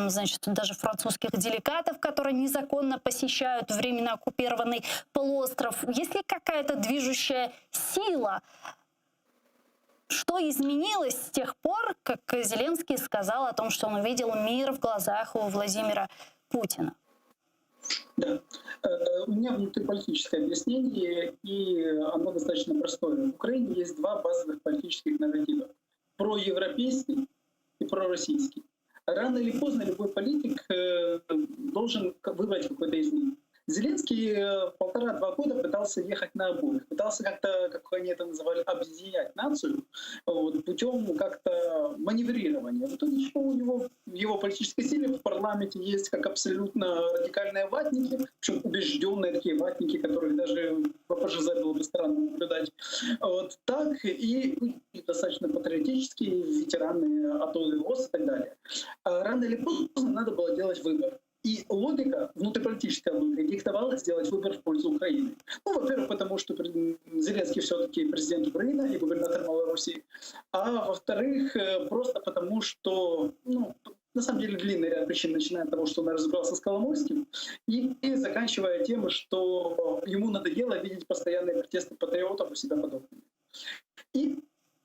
значит, даже французских делегатов, которые незаконно посещают временно оккупированный полуостров. Есть ли какая-то движущая сила? Что изменилось с тех пор, как Зеленский сказал о том, что он увидел мир в глазах у Владимира Путина? Да. У меня внутриполитическое объяснение, и оно достаточно простое. В Украине есть два базовых политических нарратива. Проевропейский и пророссийский. Рано или поздно любой политик должен выбрать какой-то из них. Зеленский 1,5-2 года пытался ехать на обоих, пытался как-то, как они это называли, объединять нацию вот, путем как-то маневрирования. В итоге что у него в его политической силе в парламенте есть как абсолютно радикальные ватники, причем убежденные такие ватники, которых даже в ПЖЗ было бы странно наблюдать. Вот, так и достаточно патриотические ветераны АТО и ОС и так далее. А рано или поздно надо было делать выбор. И логика, внутриполитическая логика, диктовала сделать выбор в пользу Украины. Ну, во-первых, потому что Зеленский все-таки президент Украины и губернатор Малороссии. А во-вторых, просто потому что, ну, на самом деле длинный ряд причин, начиная от того, что он разобрался с Коломойским, и заканчивая тем, что ему надоело видеть постоянные протесты патриотов у себя подобными. И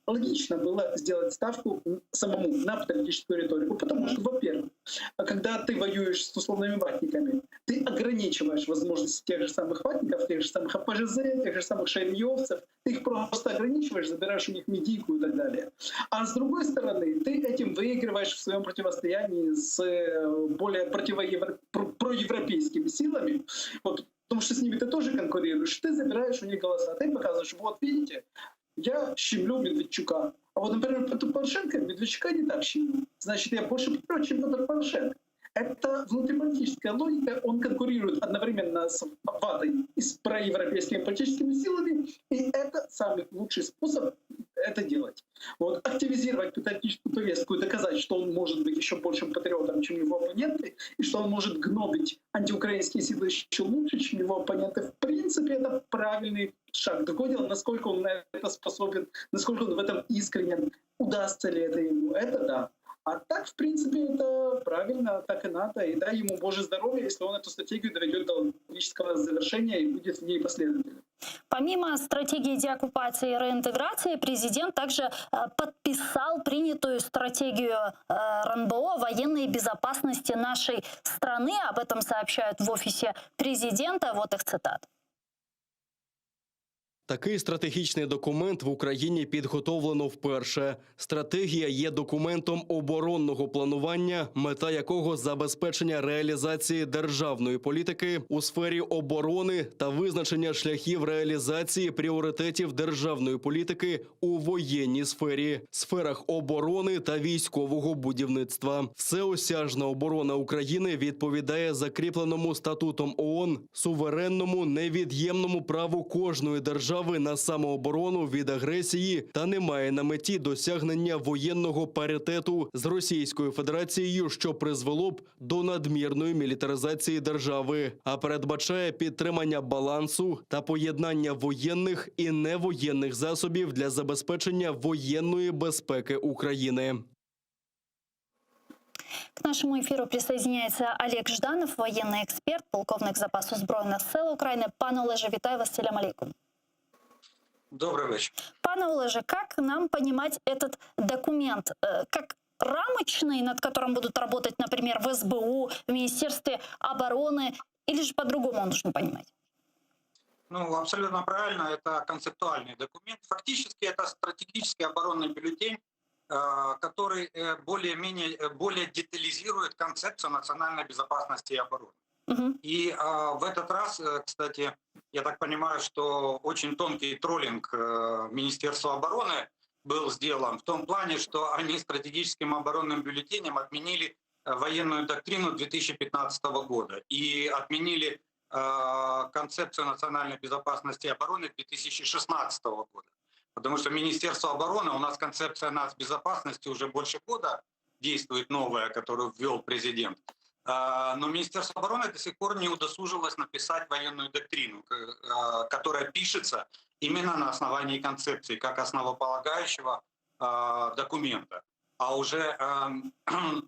логично было сделать ставку самому на патриотическую риторику, потому что, во-первых, когда ты воюешь с условными ватниками, ты ограничиваешь возможности тех же самых ватников, тех же самых АПЖЗ, тех же самых шариевцев, ты их просто ограничиваешь, забираешь у них медийку и так далее. А с другой стороны, ты этим выигрываешь в своем противостоянии с более проевропейскими силами, вот, потому что с ними ты тоже конкурируешь, ты забираешь у них голоса, ты показываешь, вот видите, я щемлю Медведчука. А вот, например, Петр Порошенко Медведчука не так щемлю. Значит, я больше патриот, чем Петр Порошенко. Это внутриполитическая логика. Он конкурирует одновременно с ватой и с проевропейскими политическими силами. И это самый лучший способ это делать. Вот, активизировать патриотическую повестку и доказать, что он может быть еще большим патриотом, чем его оппоненты, и что он может гнобить антиукраинские силы еще лучше, чем его оппоненты. В принципе, это правильный шаг. Другое дело, насколько он на это способен, насколько он в этом искренен, удастся ли это ему, это да. А так, в принципе, это правильно, так и надо. И дай ему Боже здоровья, если он эту стратегию доведет до логического завершения и будет в ней последовательным. Помимо стратегии деоккупации и реинтеграции, президент также подписал принятую стратегию РНБО военной безопасности нашей страны. Об этом сообщают в офисе президента. Вот их цитат. Такий стратегічний документ в Україні підготовлено вперше. Стратегія є документом оборонного планування, мета якого забезпечення реалізації державної політики у сфері оборони та визначення шляхів реалізації пріоритетів державної політики у воєнній сфері, сферах оборони та військового будівництва. Всеосяжна оборона України відповідає закріпленому статутом ООН, суверенному, невід'ємному праву кожної держави на самооборону від агресії та не має на меті досягнення воєнного паритету з Російською Федерацією, що призвело б до надмірної мілітаризації держави, а передбачає підтримання балансу та поєднання воєнних і невоєнних засобів для забезпечення воєнної безпеки України. К нашему эфиру присоединяется Олег Жданов, военный эксперт, полковник запасу Збройних сил України. Пане Олеже, вітаю вас, салям алейкум. Добрый вечер. Пане Олеже, как нам понимать этот документ? Как рамочный, над которым будут работать, например, в СБУ, в Министерстве обороны, или же по-другому нужно понимать? Ну, абсолютно правильно, это концептуальный документ. Фактически это стратегический оборонный бюллетень, который более детализирует концепцию национальной безопасности и обороны. И в этот раз, кстати, я так понимаю, что очень тонкий троллинг Министерства обороны был сделан в том плане, что они стратегическим оборонным бюллетенем отменили военную доктрину 2015 года и отменили концепцию национальной безопасности и обороны 2016 года. Потому что Министерство обороны, у нас концепция нацбезопасности уже больше года действует новая, которую ввел президент. Но Министерство обороны до сих пор не удосужилось написать военную доктрину, которая пишется именно на основании концепции, как основополагающего документа. А уже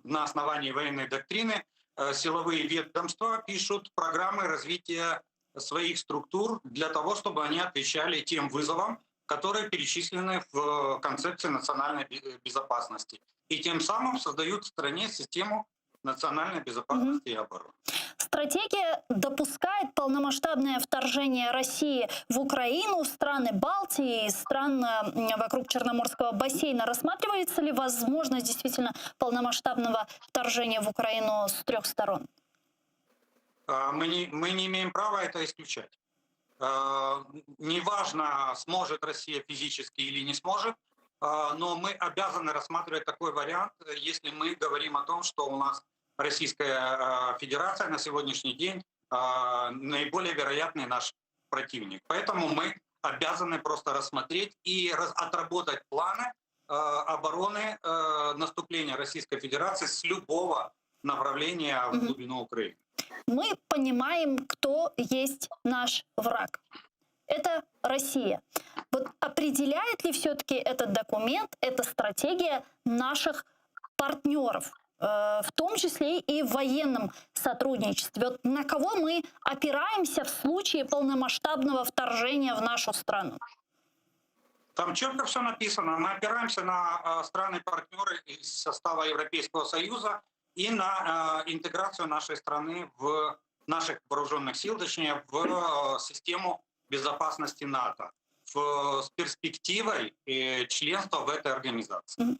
на основании военной доктрины силовые ведомства пишут программы развития своих структур для того, чтобы они отвечали тем вызовам, которые перечислены в концепции национальной безопасности. И тем самым создают в стране систему национальной безопасности и обороны. Стратегия допускает полномасштабное вторжение России в Украину, в страны Балтии и стран вокруг Черноморского бассейна. Рассматривается ли возможность действительно полномасштабного вторжения в Украину с трех сторон? Мы не имеем права это исключать. Неважно, сможет Россия физически или не сможет, но мы обязаны рассматривать такой вариант, если мы говорим о том, что у нас Российская Федерация на сегодняшний день наиболее вероятный наш противник. Поэтому мы обязаны просто рассмотреть и отработать планы обороны наступления Российской Федерации с любого направления в глубину Украины. Мы понимаем, кто есть наш враг. Это Россия. Вот определяет ли все-таки этот документ, эта стратегия наших партнеров, в том числе и в военном сотрудничестве? Вот на кого мы опираемся в случае полномасштабного вторжения в нашу страну? Там четко все написано. Мы опираемся на страны-партнеры из состава Европейского Союза и на интеграцию нашей страны в наших вооруженных сил, точнее, в систему безопасности НАТО, с перспективой членства в этой организации.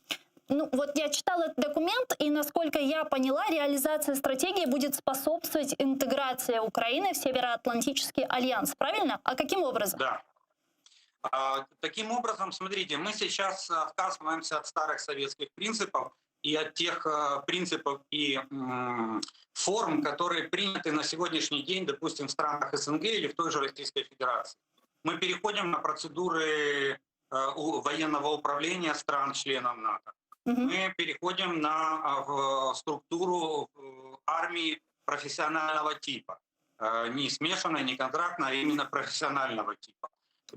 Ну, вот я читала этот документ, и, насколько я поняла, реализация стратегии будет способствовать интеграции Украины в Североатлантический альянс. Правильно? А каким образом? Да. Таким образом, смотрите, мы сейчас отказываемся от старых советских принципов и от тех принципов и форм, которые приняты на сегодняшний день, допустим, в странах СНГ или в той же Российской Федерации. Мы переходим на процедуры военного управления стран-членов НАТО. Мы переходим на структуру армии профессионального типа. Не смешанной, не контрактной, а именно профессионального типа.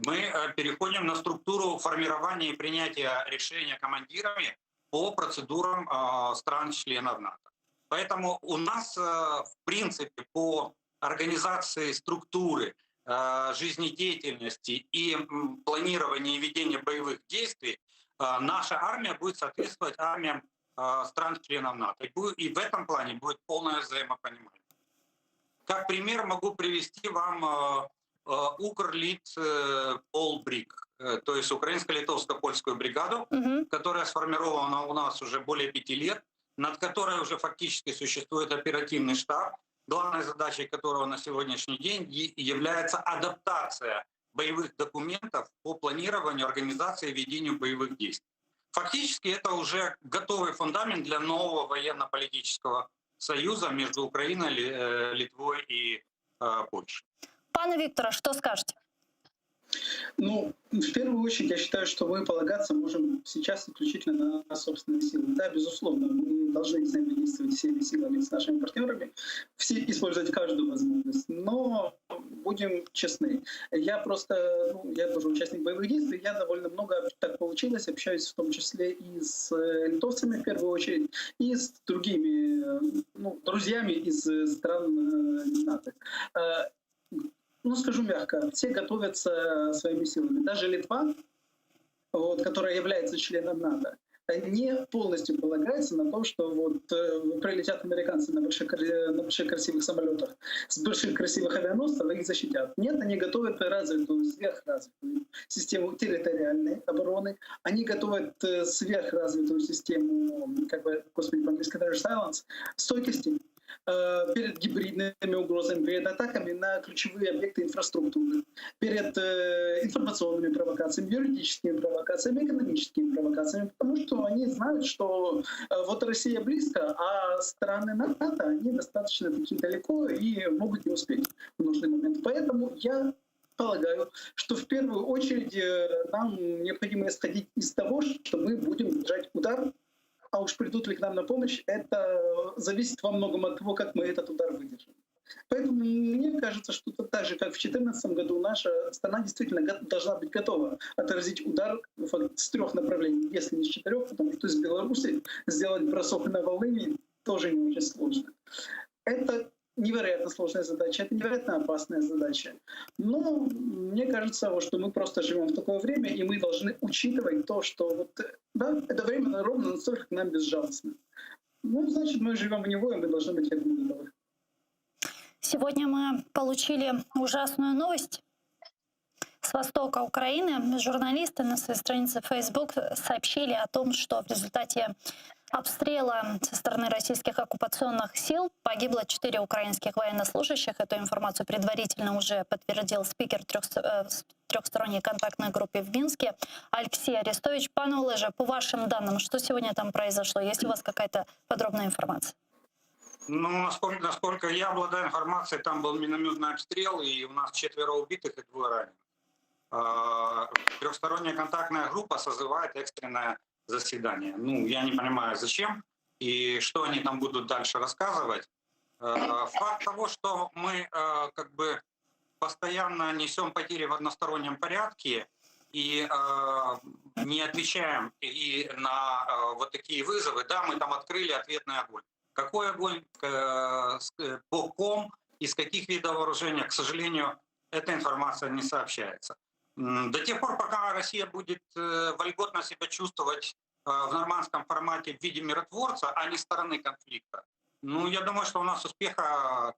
Мы переходим на структуру формирования и принятия решения командирами по процедурам стран-членов НАТО. Поэтому у нас, в принципе, по организации структуры, жизнедеятельности и планирования и ведения боевых действий наша армия будет соответствовать армиям стран-членов НАТО. И в этом плане будет полное взаимопонимание. Как пример могу привести вам Укрлит Полбрик, то есть украинско-литовско-польскую бригаду, которая сформирована у нас уже более 5 лет, над которой уже фактически существует оперативный штаб, главной задачей которого на сегодняшний день является адаптация боевых документов по планированию, организации и ведению боевых действий. Фактически это уже готовый фундамент для нового военно-политического союза между Украиной, Литвой и Польшей. Пане Викторе, что скажете? Ну, в первую очередь, я считаю, что мы полагаться можем сейчас исключительно на собственные силы. Да, безусловно, мы должны взаимодействовать всеми силами с нашими партнерами, использовать каждую возможность. Но будем честны, я тоже участник боевых действий, я довольно много, так получилось, общаюсь в том числе и с литовцами в первую очередь, и с другими друзьями из стран НАТО. Скажу мягко, все готовятся своими силами. Даже Литва, которая является членом НАТО, не полностью полагается на то, что прилетят американцы на больших красивых самолетах, с больших красивых авианосцев, их защитят. Нет, они готовят сверхразвитую систему территориальной обороны, они готовят сверхразвитую систему, по-английски resilience, стойкости перед гибридными угрозами, перед атаками на ключевые объекты инфраструктуры, перед информационными провокациями, юридическими провокациями, экономическими провокациями, потому что они знают, что Россия близко, а страны НАТО, они достаточно такие далеко и могут не успеть в нужный момент. Поэтому я полагаю, что в первую очередь нам необходимо исходить из того, что мы будем держать удар, а уж придут ли к нам на помощь, это зависит во многом от того, как мы этот удар выдержим. Поэтому мне кажется, что так же, как в 2014 году, наша страна действительно должна быть готова отразить удар с 3 направлений, если не с 4, потому что из Беларуси сделать бросок на Волыни тоже не очень сложно. Это невероятно сложная задача, это невероятно опасная задача. Но мне кажется, что мы просто живем в такое время, и мы должны учитывать то, что это время ровно настолько к нам безжалостно. Значит, мы живем в него, и мы должны быть к этому готовы. Сегодня мы получили ужасную новость с востока Украины. Журналисты на своей странице Facebook сообщили о том, что в результате обстрела со стороны российских оккупационных сил погибло 4 украинских военнослужащих. Эту информацию предварительно уже подтвердил спикер трехсторонней контактной группы в Минске Алексей Арестович. Пане Олеже, по вашим данным, что сегодня там произошло? Есть у вас какая-то подробная информация? Ну, насколько я обладаю информацией, там был минометный обстрел, и у нас 4 убитых и 2 раненых. Трехсторонняя контактная группа созывает экстренное заседание. Ну, я не понимаю, зачем и что они там будут дальше рассказывать. Факт того, что мы как бы постоянно несем потери в одностороннем порядке и не отвечаем и на вот такие вызовы, да, мы там открыли ответный огонь. Какой огонь, по ком, из каких видов вооружения, к сожалению, эта информация не сообщается. До тех пор, пока Россия будет вольготно себя чувствовать в нормандском формате в виде миротворца, а не стороны конфликта, ну, я думаю, что у нас успеха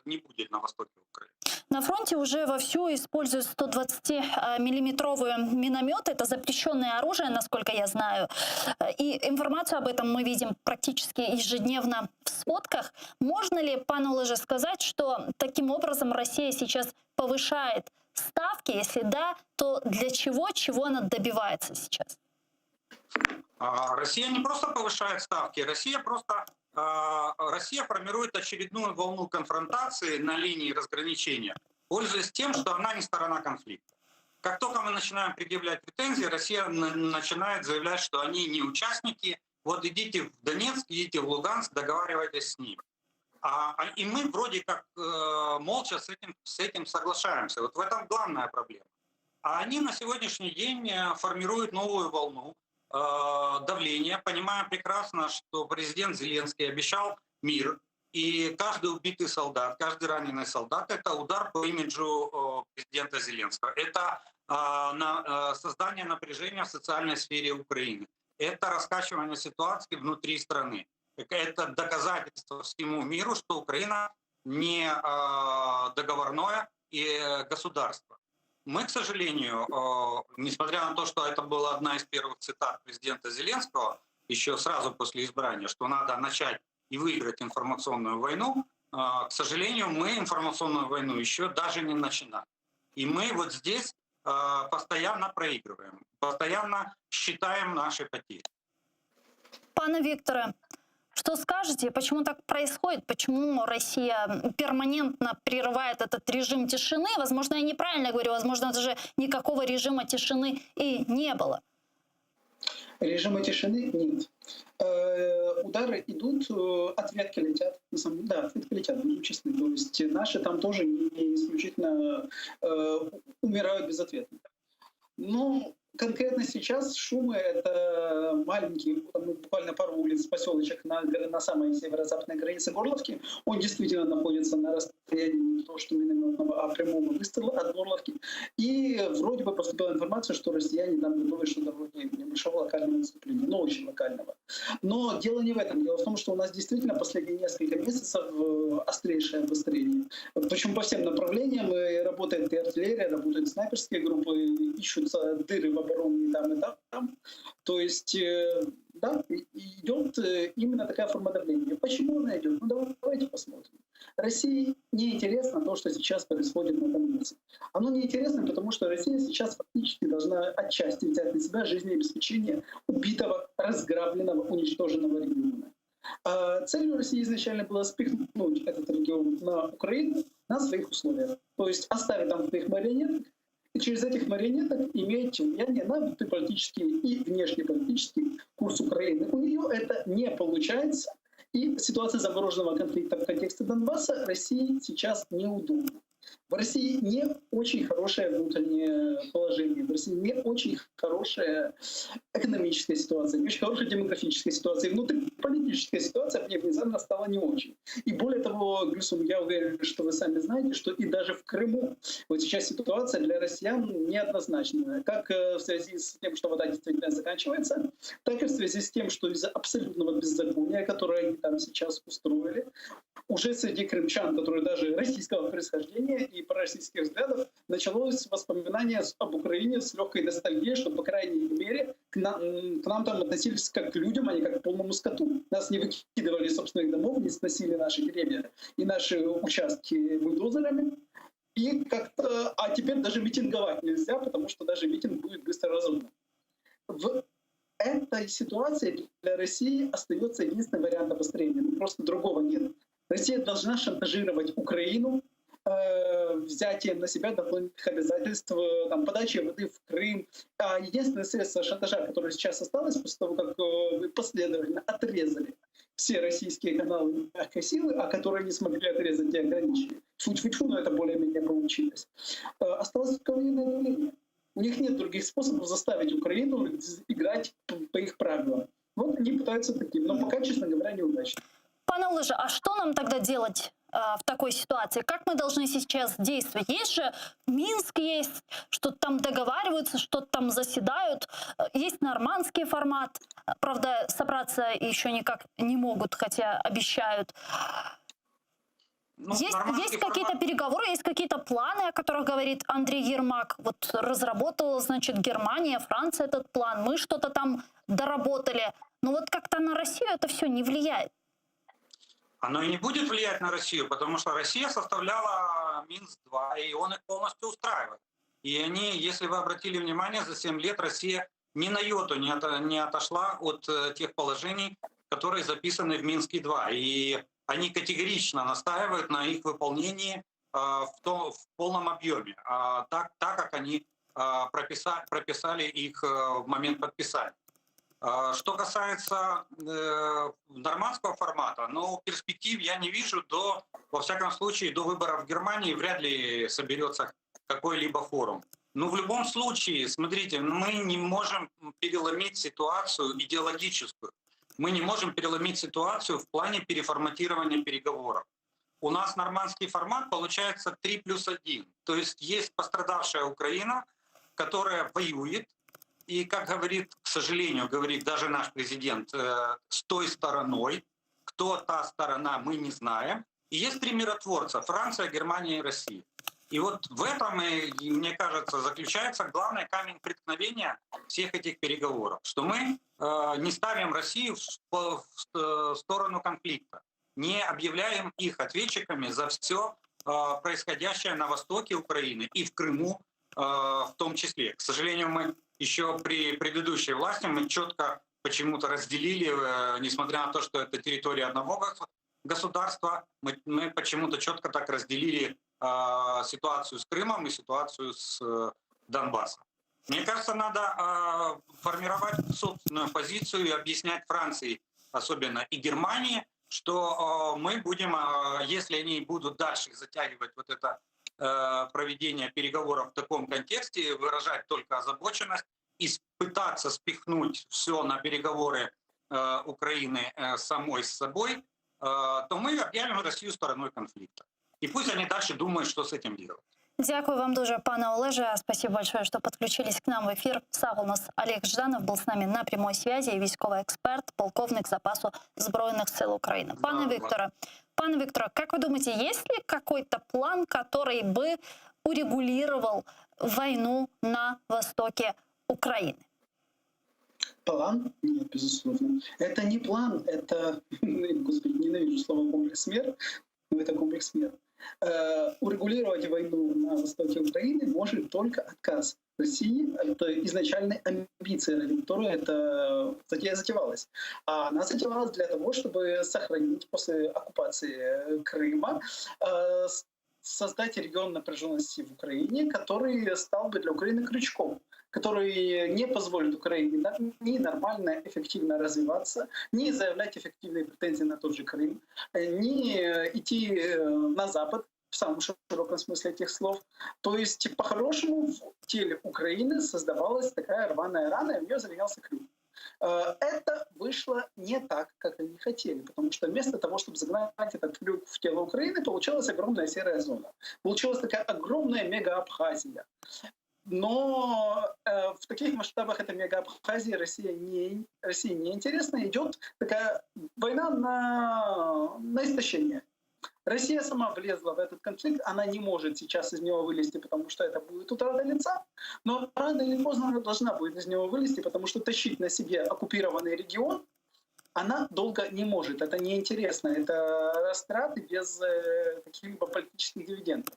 не будет на востоке Украины. На фронте уже вовсю используют 120-миллиметровые минометы. Это запрещенное оружие, насколько я знаю. И информацию об этом мы видим практически ежедневно в сводках. Можно ли, пане Олеже, сказать, что таким образом Россия сейчас повышает ставки? Если да, то для чего она добивается сейчас? Россия не просто повышает ставки, Россия формирует очередную волну конфронтации на линии разграничения, пользуясь тем, что она не сторона конфликта. Как только мы начинаем предъявлять претензии, Россия начинает заявлять, что они не участники. Вот идите в Донецк, идите в Луганск, договаривайтесь с ними. И мы вроде как молча с этим соглашаемся. Вот в этом главная проблема. А они на сегодняшний день формируют новую волну давления, понимая прекрасно, что президент Зеленский обещал мир, и каждый убитый солдат, каждый раненый солдат — это удар по имиджу президента Зеленского. Это создание напряжения в социальной сфере Украины. Это раскачивание ситуации внутри страны. Это доказательство всему миру, что Украина не договорное государство. Мы, к сожалению, несмотря на то, что это была одна из первых цитат президента Зеленского, еще сразу после избрания, что надо начать и выиграть информационную войну, к сожалению, мы информационную войну еще даже не начинали. И мы вот здесь постоянно проигрываем, постоянно считаем наши потери. Пане Викторе, что скажете, почему так происходит? Почему Россия перманентно прерывает этот режим тишины? Возможно, я неправильно говорю, возможно, даже никакого режима тишины и не было. Режима тишины нет. Удары идут, ответки летят. Да, ответки летят, будем честны. То есть наши там тоже не исключительно умирают безответно. Но конкретно сейчас шумы — это маленький, буквально пару улиц, поселочек на самой северо-западной границе Горловки. Он действительно находится на расстоянии не то что минометного, а прямого выстрела от Горловки. И вроде бы поступила информация, что россияне там готовы что-то вроде небольшого локального наступления, но очень локального. Но дело не в этом. Дело в том, что у нас действительно последние несколько месяцев острейшее обострение. Причем по всем направлениям работает и артиллерия, работают снайперские группы, ищутся дыры в обороне там и там. То есть, да, идет именно такая форма давления. Почему она идет? Ну, давайте посмотрим. России неинтересно то, что сейчас происходит на Донбассе. Оно неинтересно, потому что Россия сейчас фактически должна отчасти взять на себя жизнеобеспечение убитого, разграбленного, уничтоженного региона. Целью России изначально было спихнуть этот регион на Украину на своих условиях. То есть оставить там своих марионеток, и через этих марионеток иметь влияние на внутриполитический и внешнеполитический курс Украины. У нее это не получается, и ситуация замороженного конфликта в контексте Донбасса России сейчас неудобна. В России не очень хорошее внутреннее положение, в России не очень хорошая экономическая ситуация, не очень хорошая демографическая ситуация, и внутриполитическая ситуация мне внезапно стала не очень. И более того, Гульсум, я уверен, что вы сами знаете, что и даже в Крыму вот сейчас ситуация для россиян неоднозначная. Как в связи с тем, что вода действительно заканчивается, так и в связи с тем, что из-за абсолютного беззакония, которое они там сейчас устроили, уже среди крымчан, которые даже российского происхождения, настроения и пророссийских взглядов, началось воспоминание об Украине с легкой ностальгией, что, по крайней мере, к нам там относились как к людям, а не как к полному скоту. Нас не выкидывали из собственных домов, не сносили наши деревья и наши участки бульдозерами. И как-то, а теперь даже митинговать нельзя, потому что даже митинг будет быстро разрушен. В этой ситуации для России остается единственный вариант обострения. Просто другого нет. Россия должна шантажировать Украину взятием на себя дополнительных обязательств, там, подачи воды в Крым. А единственное средство шантажа, которое сейчас осталось, после того, как вы последовательно отрезали все российские каналы мягкой силы, а которые не смогли отрезать и ограничили. Фу-фу-фу, но это более-менее получилось. Осталось только военное давление. У них нет других способов заставить Украину играть по их правилам. Вот они пытаются таким, но пока, честно говоря, неудачно. Пане Олеже, а что нам тогда делать в такой ситуации? Как мы должны сейчас действовать? Есть же Минск, есть, что-то там договариваются, что-то там заседают. Есть нормандский формат. Правда, собраться еще никак не могут, хотя обещают. Ну, Есть какие-то переговоры, есть какие-то планы, о которых говорит Андрей Ермак. Вот разработала, значит, Германия, Франция этот план. Мы что-то там доработали. Но вот как-то на Россию это все не влияет. Оно и не будет влиять на Россию, потому что Россия составляла Минск-2, и он их полностью устраивает. И они, если вы обратили внимание, за 7 лет Россия ни на йоту не отошла от тех положений, которые записаны в Минске-2. И они категорично настаивают на их выполнении в полном объеме, так как они прописали их в момент подписания. Что касается нормандского формата, но перспектив я не вижу во всяком случае, до выборов в Германии вряд ли соберется какой-либо форум. Но в любом случае, смотрите, мы не можем переломить ситуацию идеологическую. Мы не можем переломить ситуацию в плане переформатирования переговоров. У нас нормандский формат получается 3+1. То есть есть пострадавшая Украина, которая воюет, и, как говорит, к сожалению, говорит даже наш президент, с той стороной, кто та сторона, мы не знаем. И есть 3 миротворца — Франция, Германия и Россия. И вот в этом, мне кажется, заключается главный камень преткновения всех этих переговоров, что мы не ставим Россию в сторону конфликта, не объявляем их ответчиками за все происходящее на востоке Украины и в Крыму в том числе. К сожалению, мы еще при предыдущей власти мы четко почему-то разделили, несмотря на то, что это территория одного государства, мы почему-то четко так разделили ситуацию с Крымом и ситуацию с Донбассом. Мне кажется, надо формировать собственную позицию и объяснять Франции, особенно и Германии, что мы будем, если они будут дальше затягивать вот это проведение переговоров в таком контексте, выражать только озабоченность и пытаться спихнуть все на переговоры Украины самой с собой, то мы объявим Россию стороной конфликта. И пусть они дальше думают, что с этим делать. Дякую вам дуже, пане Олеже. Спасибо большое, что подключились к нам в эфир. У нас Олег Жданов был с нами на прямой связи, військовый эксперт, полковник запасу Збройных сил Украины. Пане Викторе, как вы думаете, есть ли какой-то план, который бы урегулировал войну на востоке Украины? План? Нет, безусловно. Это не план, это, господи, ненавижу слово комплекс мер, но это комплекс мер. Урегулировать войну на востоке Украины может только отказ России от изначальной амбиции, ради которой эта затея затевалась. А она затевалась для того, чтобы сохранить после оккупации Крыма, создать регион напряженности в Украине, который стал бы для Украины крючком, который не позволит Украине ни нормально, эффективно развиваться, ни заявлять эффективные претензии на тот же Крым, ни идти на Запад в самом широком смысле этих слов. То есть, по-хорошему, в теле Украины создавалась такая рваная рана, и в нее завязался крюк. Это вышло не так, как они хотели, потому что вместо того, чтобы загнать этот крюк в тело Украины, получилась огромная серая зона. Получилась такая огромная мега-Абхазия. Но в таких масштабах эта мега-Абхазия России не интересна. Идет такая война на истощение. Россия сама влезла в этот конфликт, она не может сейчас из него вылезти, потому что это будет утрата лица, но рано или поздно она должна будет из него вылезти, потому что тащить на себе оккупированный регион она долго не может. Это неинтересно, это растраты без каких-либо политических дивидендов.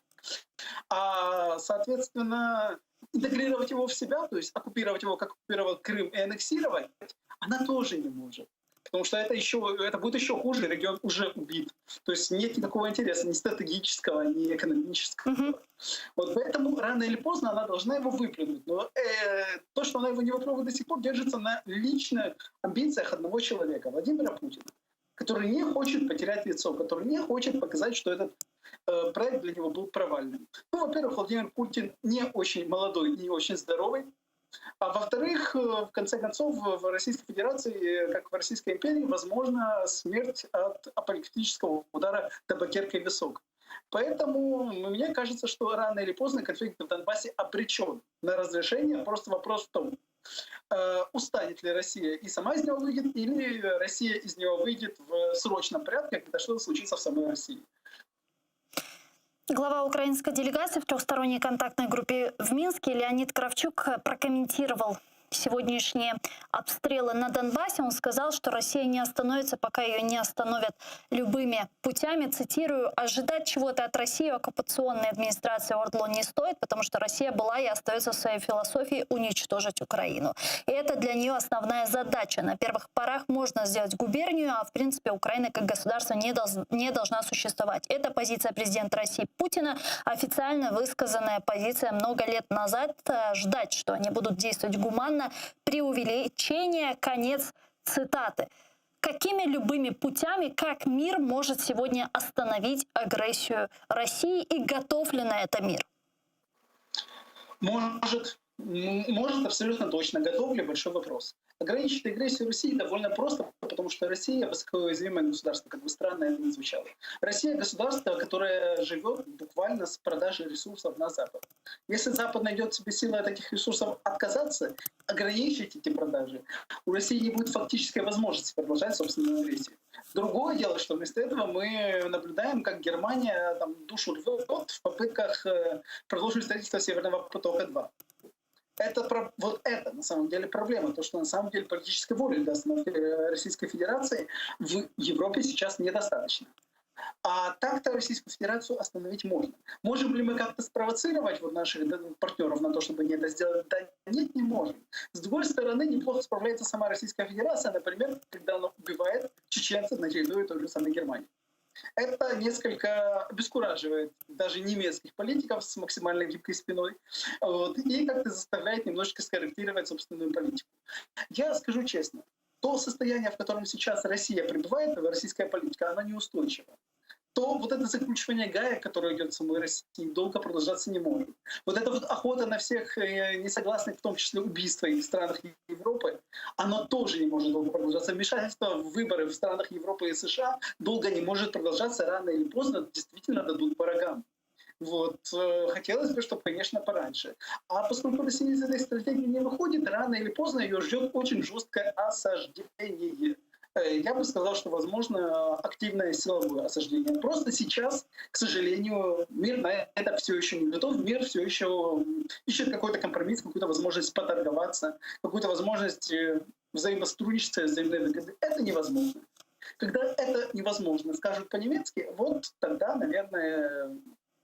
А, соответственно, интегрировать его в себя, то есть оккупировать его, как оккупировал Крым, и аннексировать, она тоже не может. Потому что это будет еще хуже, регион уже убит. То есть нет никакого интереса ни стратегического, ни экономического. Вот поэтому рано или поздно она должна его выплюнуть. Но то, что она его не выплюнула до сих пор, держится на личных амбициях одного человека, Владимира Путина, который не хочет потерять лицо, который не хочет показать, что этот проект для него был провальным. Ну, во-первых, Владимир Путин не очень молодой, не очень здоровый. А во-вторых, в конце концов, в Российской Федерации, как в Российской империи, возможна смерть от апоплектического удара табакеркой в висок. Поэтому мне кажется, что рано или поздно конфликт в Донбассе обречен на разрешение. Просто вопрос в том, устанет ли Россия и сама из него выйдет, или Россия из него выйдет в срочном порядке, когда что-то случится в самой России. Глава украинской делегации в трехсторонней контактной группе в Минске Леонид Кравчук прокомментировал сегодняшние обстрелы на Донбассе. Он сказал, что Россия не остановится, пока ее не остановят любыми путями. Цитирую: «Ожидать чего-то от России оккупационной администрации ОРДЛО не стоит, потому что Россия была и остается в своей философии уничтожить Украину. И это для нее основная задача. На первых порах можно сделать губернию, а в принципе Украина как государство не должна существовать». Это позиция президента России Путина, официально высказанная позиция много лет назад. Ждать, что они будут действовать гуманно, преувеличение, конец цитаты. Какими любыми путями, как мир может сегодня остановить агрессию России, и готов ли на это мир? Может, абсолютно точно. Готов ли? Большой вопрос. Ограничить агрессию России довольно просто, потому что Россия высокоуязвимое государство, как бы странно это ни звучало. Россия — государство, которое живет буквально с продажи ресурсов на Запад. Если Запад найдет себе силы от этих ресурсов отказаться, ограничить эти продажи, у России не будет фактической возможности продолжать собственную агрессию. Другое дело, что вместо этого мы наблюдаем, как Германия там душу рвет в попытках продолжить строительство Северного потока-2. Вот это на самом деле проблема, то, что на самом деле политической воли для остановки Российской Федерации в Европе сейчас недостаточно. А так-то Российскую Федерацию остановить можно. Можем ли мы как-то спровоцировать наших партнеров на то, чтобы не это сделать? Да нет, не можем. С другой стороны, неплохо справляется сама Российская Федерация, например, когда она убивает чеченцев на территории той же самой Германии. Это несколько обескураживает даже немецких политиков с максимально гибкой спиной, и как-то заставляет немножечко скорректировать собственную политику. Я скажу честно, то состояние, в котором сейчас Россия пребывает, российская политика, она неустойчива. То вот это закручивание гаек, которое идет в самой России, долго продолжаться не может. Вот эта вот охота на всех несогласных, в том числе убийства в странах Европы, оно тоже не может долго продолжаться. Вмешательство в выборы в странах Европы и США долго не может продолжаться. Рано или поздно действительно дадут по рогам. Вот. Хотелось бы, чтобы, конечно, пораньше. А поскольку Россия из этой стратегии не выходит, рано или поздно ее ждет очень жесткое осаждение. Я бы сказал, что возможно активное силовое осаждение. Просто сейчас, к сожалению, мир на это все еще не готов. Мир все еще ищет какой-то компромисс, какую-то возможность поторговаться, какую-то возможность взаимосотрудничества, взаимной выгоды. Это невозможно. Когда это невозможно, скажут по-немецки, вот тогда, наверное,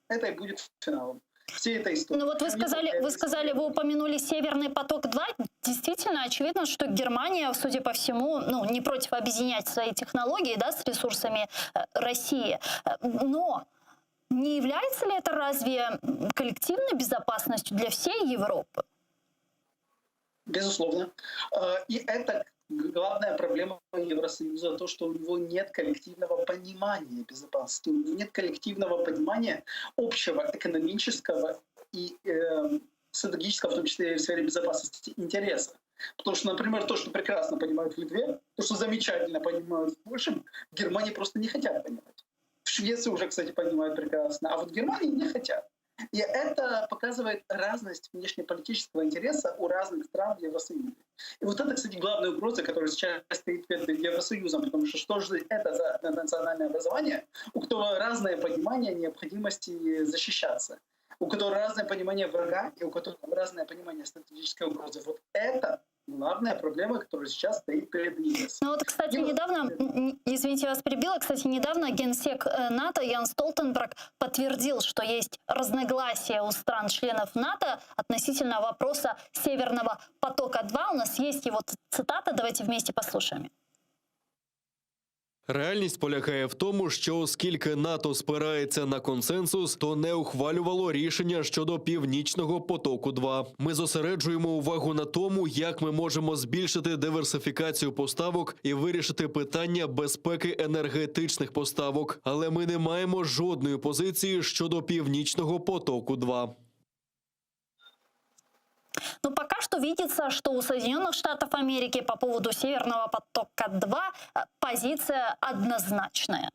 это и будет финалом всей этой истории. Ну вот вы упомянули Северный поток-2. Действительно, очевидно, что Германия, судя по всему, не против объединять свои технологии, да, с ресурсами России. Но не является ли это разве коллективной безопасностью для всей Европы? Безусловно. И это главная проблема Евросоюза, то, что у него нет коллективного понимания безопасности, у него нет коллективного понимания общего экономического и стратегического, в том числе и в сфере безопасности, интереса. Потому что, например, то, что прекрасно понимают в Литве, то, что замечательно понимают в Польше, в Германии просто не хотят понимать. В Швеции уже, кстати, понимают прекрасно, а вот в Германии не хотят. И это показывает разность внешнеполитического интереса у разных стран в Евросоюзе. И вот это, кстати, главная угроза, которая сейчас стоит перед Евросоюзом, потому что же это за национальное образование, у которого разное понимание необходимости защищаться, у которого разное понимание врага и у которого разное понимание стратегической угрозы. Вот это главная проблема, которая сейчас стоит перед ЕС. Ну вот, кстати, недавно, извините, я вас перебила, кстати, недавно генсек НАТО Ян Столтенберг подтвердил, что есть разногласия у стран-членов НАТО относительно вопроса Северного потока-2. У нас есть его цитата, давайте вместе послушаем. Реальність полягає в тому, що оскільки НАТО спирається на консенсус, то не ухвалювало рішення щодо Північного потоку-2. Ми зосереджуємо увагу на тому, як ми можемо збільшити диверсифікацію поставок і вирішити питання безпеки енергетичних поставок. Але ми не маємо жодної позиції щодо Північного потоку-2. Но пока что видится, что у Соединенных Штатов Америки по поводу Северного потока-2 позиция однозначная.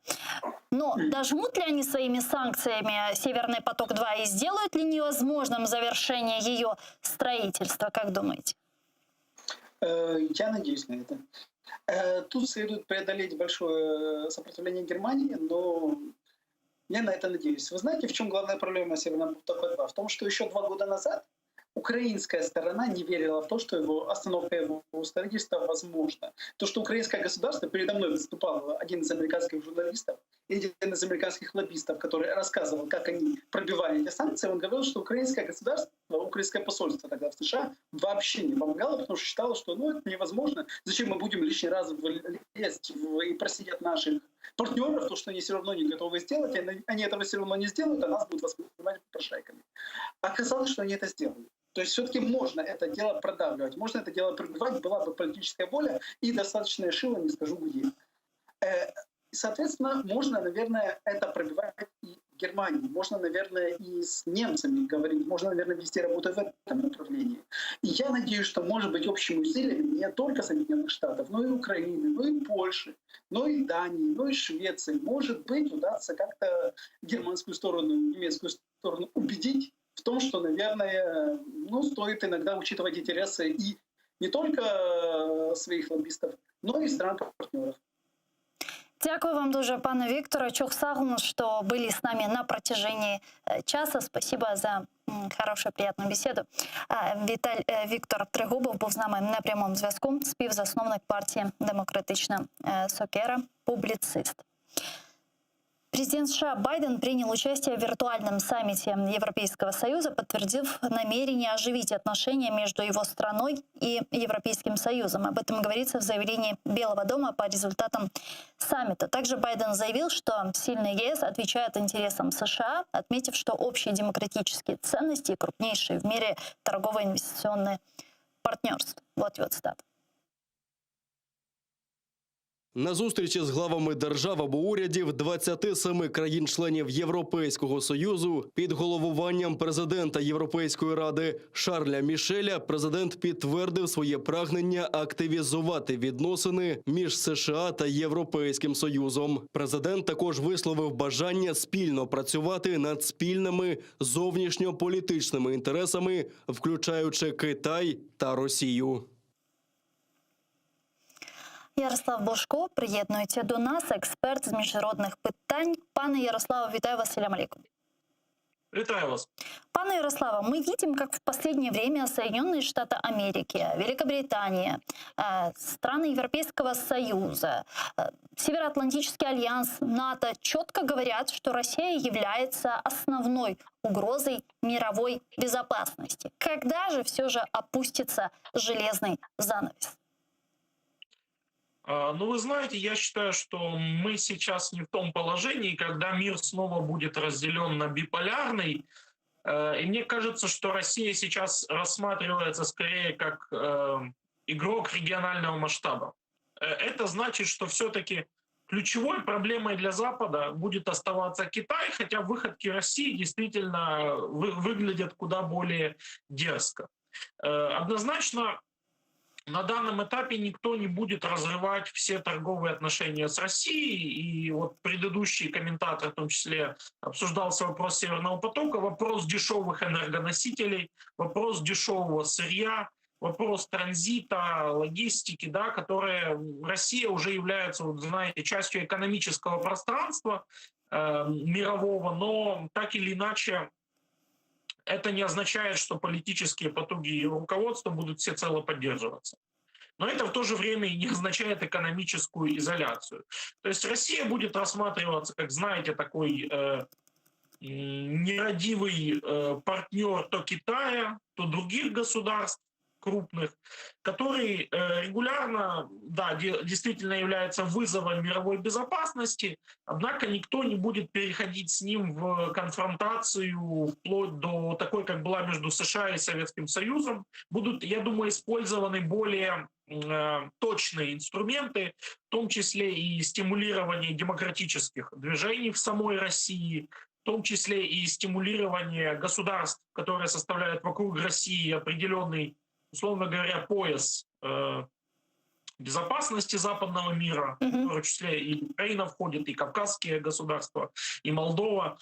Но дожмут ли они своими санкциями Северный поток-2 и сделают ли невозможным завершение ее строительства, как думаете? Я надеюсь на это. Тут следует преодолеть большое сопротивление Германии, но я на это надеюсь. Вы знаете, в чем главная проблема Северного потока-2? В том, что еще 2 года назад украинская сторона не верила в то, что остановка его строительства возможна. То, что украинское государство, передо мной выступал один из американских журналистов, один из американских лоббистов, который рассказывал, как они пробивали эти санкции, он говорил, что украинское государство, украинское посольство тогда в США вообще не помогало, потому что считало, что это невозможно. Зачем мы будем лишний раз лезть и просить от наших партнеров то, что они все равно не готовы сделать, они этого все равно не сделают, а нас будут воспринимать попрошайками. Оказалось, что они это сделали. То есть все-таки можно это дело продавливать, можно это дело пробивать, была бы политическая воля и достаточная шила, не скажу где. Соответственно, можно, наверное, это пробивать и в Германии, можно, наверное, и с немцами говорить, можно, наверное, вести работу в этом направлении. И я надеюсь, что, может быть, общими усилиями не только Соединенных Штатов, но и Украины, но и Польши, но и Дании, но и Швеции, может быть, удастся как-то германскую сторону, немецкую сторону убедить в том, что, наверное, стоит иногда учитывать интересы и не только своих лоббистов, но и стран-партнеров. Дякую вам дуже, пане Вікторе. Чухсагну, что были с нами на протяжении часа. Спасибо за хорошую, приятную беседу. Віктор Трегубов був з нами на прямому зв'язку, співзасновник партії «Демократична Сокера», публицист. Президент США Байден принял участие в виртуальном саммите Европейского Союза, подтвердив намерение оживить отношения между его страной и Европейским Союзом. Об этом говорится в заявлении Белого дома по результатам саммита. Также Байден заявил, что сильный ЕС отвечает интересам США, отметив, что общие демократические ценности и крупнейшие в мире торгово-инвестиционные партнерства. Вот его цитата. На зустрічі з главами держав або урядів 27 країн-членів Європейського Союзу під головуванням президента Європейської ради Шарля Мішеля президент підтвердив своє прагнення активізувати відносини між США та Європейським Союзом. Президент також висловив бажання спільно працювати над спільними зовнішньополітичними інтересами, включаючи Китай та Росію. Ярослав Божко, приєднується до нас, експерт з міжнародних питань. Пане Ярославе, вітаю вас, салям алейкум. Витаю вас. Пане Ярославе, мы видим, как в последнее время Соединенные Штаты Америки, Великобритания, страны Европейского Союза, Североатлантический альянс, НАТО четко говорят, что Россия является основной угрозой мировой безопасности. Когда же все же опустится железный занавес? Ну, вы знаете, я считаю, что мы сейчас не в том положении, когда мир снова будет разделен на биполярный. И мне кажется, что Россия сейчас рассматривается скорее как игрок регионального масштаба. Это значит, что все-таки ключевой проблемой для Запада будет оставаться Китай, хотя выходки России действительно выглядят куда более дерзко. Однозначно, на данном этапе никто не будет разрывать все торговые отношения с Россией. И вот предыдущий комментатор, в том числе, обсуждался вопрос Северного потока, вопрос дешевых энергоносителей, вопрос дешевого сырья, вопрос транзита, логистики, да, которые Россия уже является, вот, знаете, частью экономического пространства мирового, но так или иначе это не означает, что политические потуги и руководство будут всецело поддерживаться. Но это в то же время и не означает экономическую изоляцию. То есть Россия будет рассматриваться, как, знаете, такой нерадивый партнер то Китая, то других государств крупных, который регулярно, да, действительно является вызовом мировой безопасности, однако никто не будет переходить с ним в конфронтацию вплоть до такой, как была между США и Советским Союзом. Будут, я думаю, использованы более точные инструменты, в том числе и стимулирование демократических движений в самой России, в том числе и стимулирование государств, которые составляют вокруг России определенный, условно говоря, пояс безопасности западного мира, в том числе и Украина входит, и Кавказские государства, и Молдова.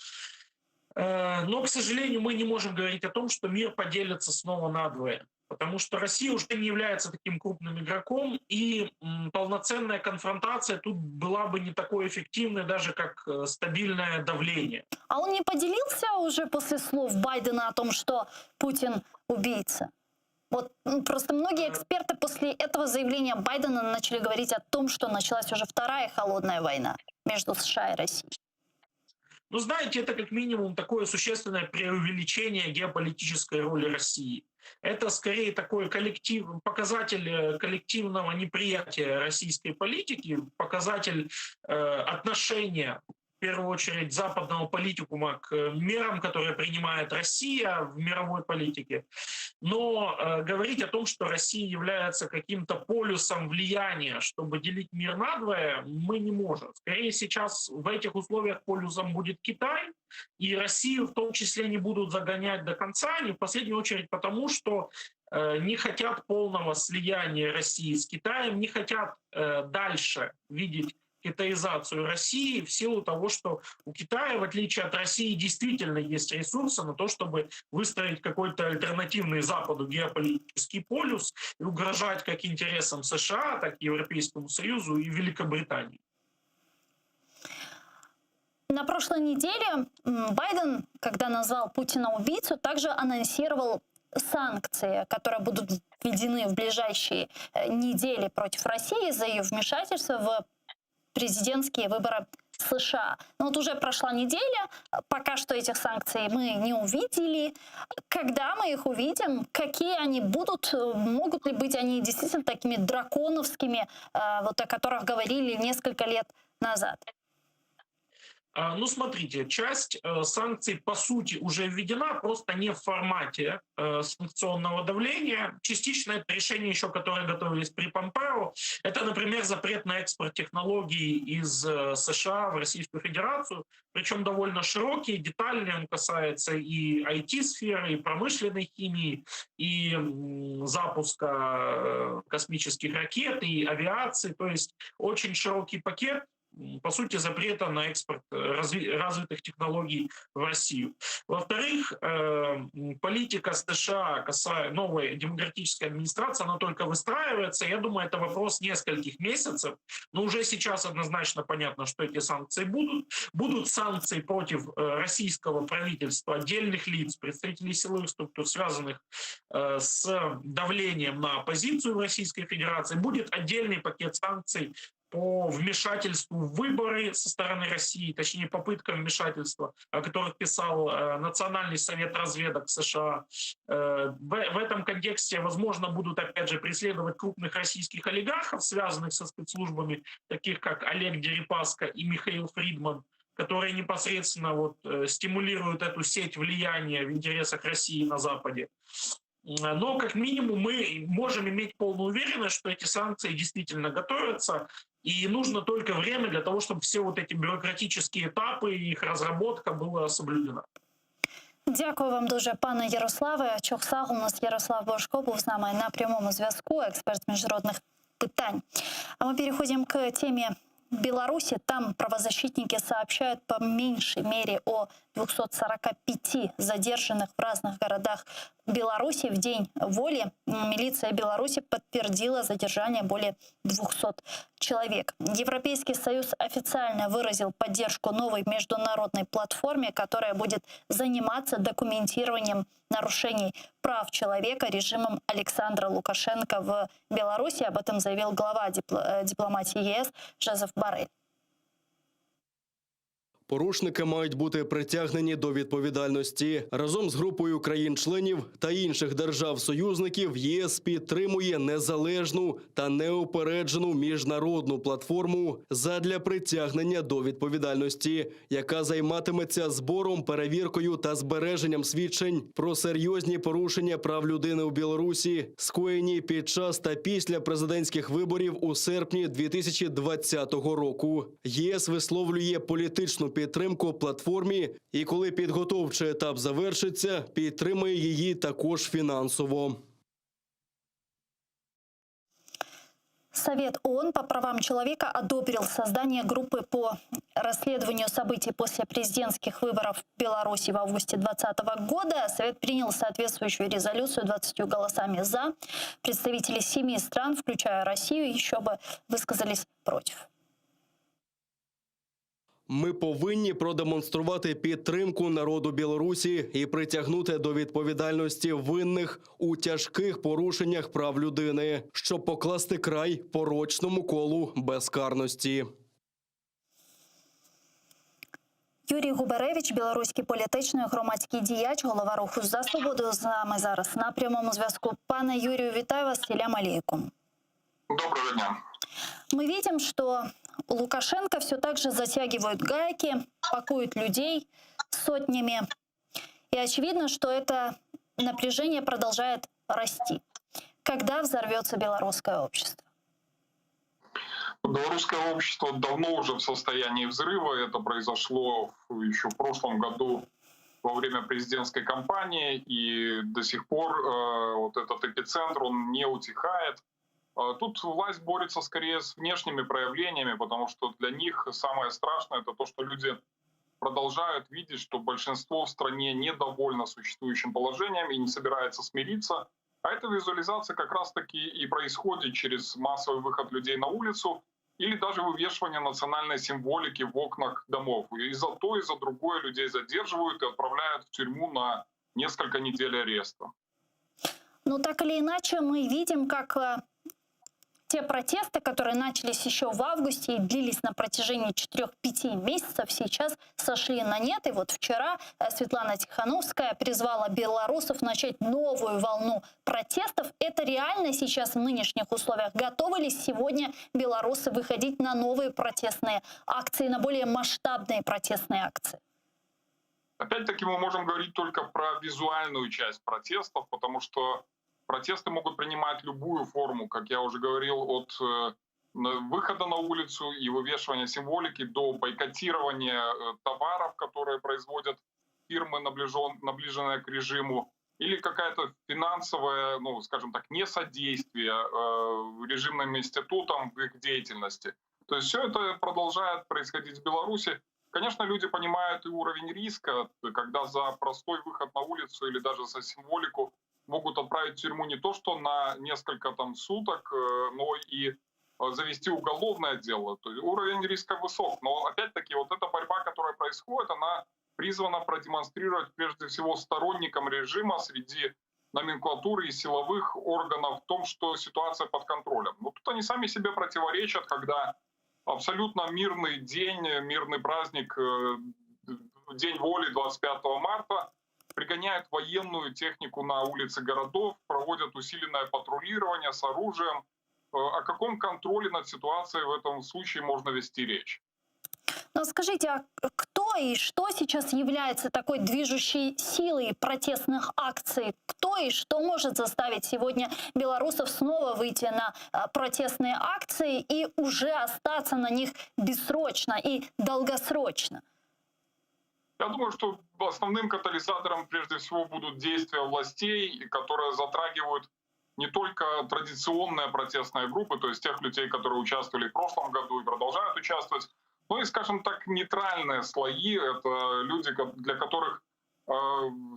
Но, к сожалению, мы не можем говорить о том, что мир поделится снова надвое, потому что Россия уже не является таким крупным игроком, и полноценная конфронтация тут была бы не такой эффективной, даже как стабильное давление. А он не поделился уже после слов Байдена о том, что Путин убийца? Вот просто многие эксперты после этого заявления Байдена начали говорить о том, что началась уже вторая холодная война между США и Россией. Ну, знаете, это как минимум такое существенное преувеличение геополитической роли России. Это скорее такой показатель коллективного неприятия российской политики, показатель отношения, в первую очередь, западного политикума к мерам, которые принимает Россия в мировой политике. Но говорить о том, что Россия является каким-то полюсом влияния, чтобы делить мир надвое, мы не можем. Скорее сейчас в этих условиях полюсом будет Китай, и Россию в том числе не будут загонять до конца, не в последнюю очередь потому, что не хотят полного слияния России с Китаем, не хотят дальше видеть китаизацию России в силу того, что у Китая, в отличие от России, действительно есть ресурсы на то, чтобы выстроить какой-то альтернативный Западу геополитический полюс и угрожать как интересам США, так и Европейскому Союзу и Великобритании. На прошлой неделе Байден, когда назвал Путина убийцу, также анонсировал санкции, которые будут введены в ближайшие недели против России за ее вмешательство в президентские выборы США. Но вот уже прошла неделя, пока что этих санкций мы не увидели. Когда мы их увидим, какие они будут, могут ли быть они действительно такими драконовскими, вот о которых говорили несколько лет назад? Ну, смотрите, часть санкций, по сути, уже введена, просто не в формате санкционного давления. Частично это решение еще, которые готовились при Помпео. Это, например, запрет на экспорт технологий из США в Российскую Федерацию, причем довольно широкий, детальный, он касается и IT-сферы, и промышленной химии, и запуска космических ракет, и авиации, то есть очень широкий пакет, по сути, запрета на экспорт развитых технологий в Россию. Во-вторых, политика США, новой демократической администрации, она только выстраивается. Я думаю, это вопрос нескольких месяцев. Но уже сейчас однозначно понятно, что эти санкции будут. Будут санкции против российского правительства, отдельных лиц, представителей силовых структур, связанных с давлением на оппозицию в Российской Федерации. Будет отдельный пакет санкций по вмешательству в выборы со стороны России, точнее попыткам вмешательства, о которых писал Национальный совет разведок США. В этом контексте, возможно, будут опять же преследовать крупных российских олигархов, связанных со спецслужбами, таких как Олег Дерипаска и Михаил Фридман, которые непосредственно стимулируют эту сеть влияния в интересах России на Западе. Но, как минимум, мы можем иметь полную уверенность, что эти санкции действительно готовятся, и нужно только время для того, чтобы все вот эти бюрократические этапы и их разработка была соблюдена. Дякую вам дуже, пане Ярославе. Чохсаг, у нас Ярослав Божко був з нами на прямому зв'язку, експерт з міжнародних питань. А мы переходим к теме Беларуси. Там правозащитники сообщают по меньшей мере о 245 задержанных в разных городах Беларуси. В День воли милиция Беларуси подтвердила задержание более 200 человек. Европейский Союз официально выразил поддержку новой международной платформе, которая будет заниматься документированием нарушений прав человека режимом Александра Лукашенко в Беларуси. Об этом заявил глава дипломатии ЄС Жозеф Борель. Порушники мають бути притягнені до відповідальності. Разом з групою країн-членів та інших держав-союзників ЄС підтримує незалежну та неупереджену міжнародну платформу задля притягнення до відповідальності, яка займатиметься збором, перевіркою та збереженням свідчень про серйозні порушення прав людини у Білорусі, скоєні під час та після президентських виборів у серпні 2020 року. ЄС висловлює політичну підтримку платформі і коли підготовчий етап завершиться, підтримає її також фінансово. Совет ООН по правам человека одобрил создание группы по расследованию событий после президентских выборов в Беларуси в августе 2020 года. Совет принял соответствующую резолюцию 20 голосами «за». Представители 7 стран, включая Россию, еще бы высказались против. Ми повинні продемонструвати підтримку народу Білорусі і притягнути до відповідальності винних у тяжких порушеннях прав людини, щоб покласти край порочному колу безкарності. Юрій Губаревич, білоруський політичний громадський діяч, голова руху «За свободу» з нами зараз на прямому зв'язку. Пане Юрію, вітаю вас, селям алейкум. Доброго дня. Мы видим, что Лукашенко все так же затягивает гайки, пакует людей сотнями. И очевидно, что это напряжение продолжает расти. Когда взорвется белорусское общество? Белорусское общество давно уже в состоянии взрыва. Это произошло еще в прошлом году во время президентской кампании. И до сих пор вот этот эпицентр, он не утихает. Тут власть борется скорее с внешними проявлениями, потому что для них самое страшное — это то, что люди продолжают видеть, что большинство в стране недовольно существующим положением и не собирается смириться. А эта визуализация как раз-таки и происходит через массовый выход людей на улицу или даже вывешивание национальной символики в окнах домов. И за то, и за другое людей задерживают и отправляют в тюрьму на несколько недель ареста. Ну, так или иначе, мы видим, как те протесты, которые начались еще в августе и длились на протяжении 4-5 месяцев, сейчас сошли на нет. И вот вчера Светлана Тихановская призвала белорусов начать новую волну протестов. Это реально сейчас в нынешних условиях? Готовы ли сегодня белорусы выходить на новые протестные акции, на более масштабные протестные акции? Опять-таки мы можем говорить только про визуальную часть протестов, потому что протесты могут принимать любую форму, как я уже говорил, от выхода на улицу и вывешивания символики до бойкотирования товаров, которые производят фирмы, наближенные к режиму, или какая-то финансовая, ну, скажем так, несодействие режимным институтам в их деятельности. То есть все это продолжает происходить в Беларуси. Конечно, люди понимают и уровень риска, когда за простой выход на улицу или даже за символику могут отправить в тюрьму не то что на несколько там суток, но и завести уголовное дело. То есть уровень риска высок. Но опять-таки вот эта борьба, которая происходит, она призвана продемонстрировать прежде всего сторонникам режима среди номенклатуры и силовых органов в том, что ситуация под контролем. Но тут они сами себе противоречат, когда абсолютно мирный день, мирный праздник, День воли 25 марта, пригоняют военную технику на улицы городов, проводят усиленное патрулирование с оружием. О каком контроле над ситуацией в этом случае можно вести речь? Но скажите, а кто и что сейчас является такой движущей силой протестных акций? Кто и что может заставить сегодня белорусов снова выйти на протестные акции и уже остаться на них бессрочно и долгосрочно? Я думаю, что основным катализатором прежде всего будут действия властей, которые затрагивают не только традиционные протестные группы, то есть тех людей, которые участвовали в прошлом году и продолжают участвовать, но и, скажем так, нейтральные слои. Это люди, для которых,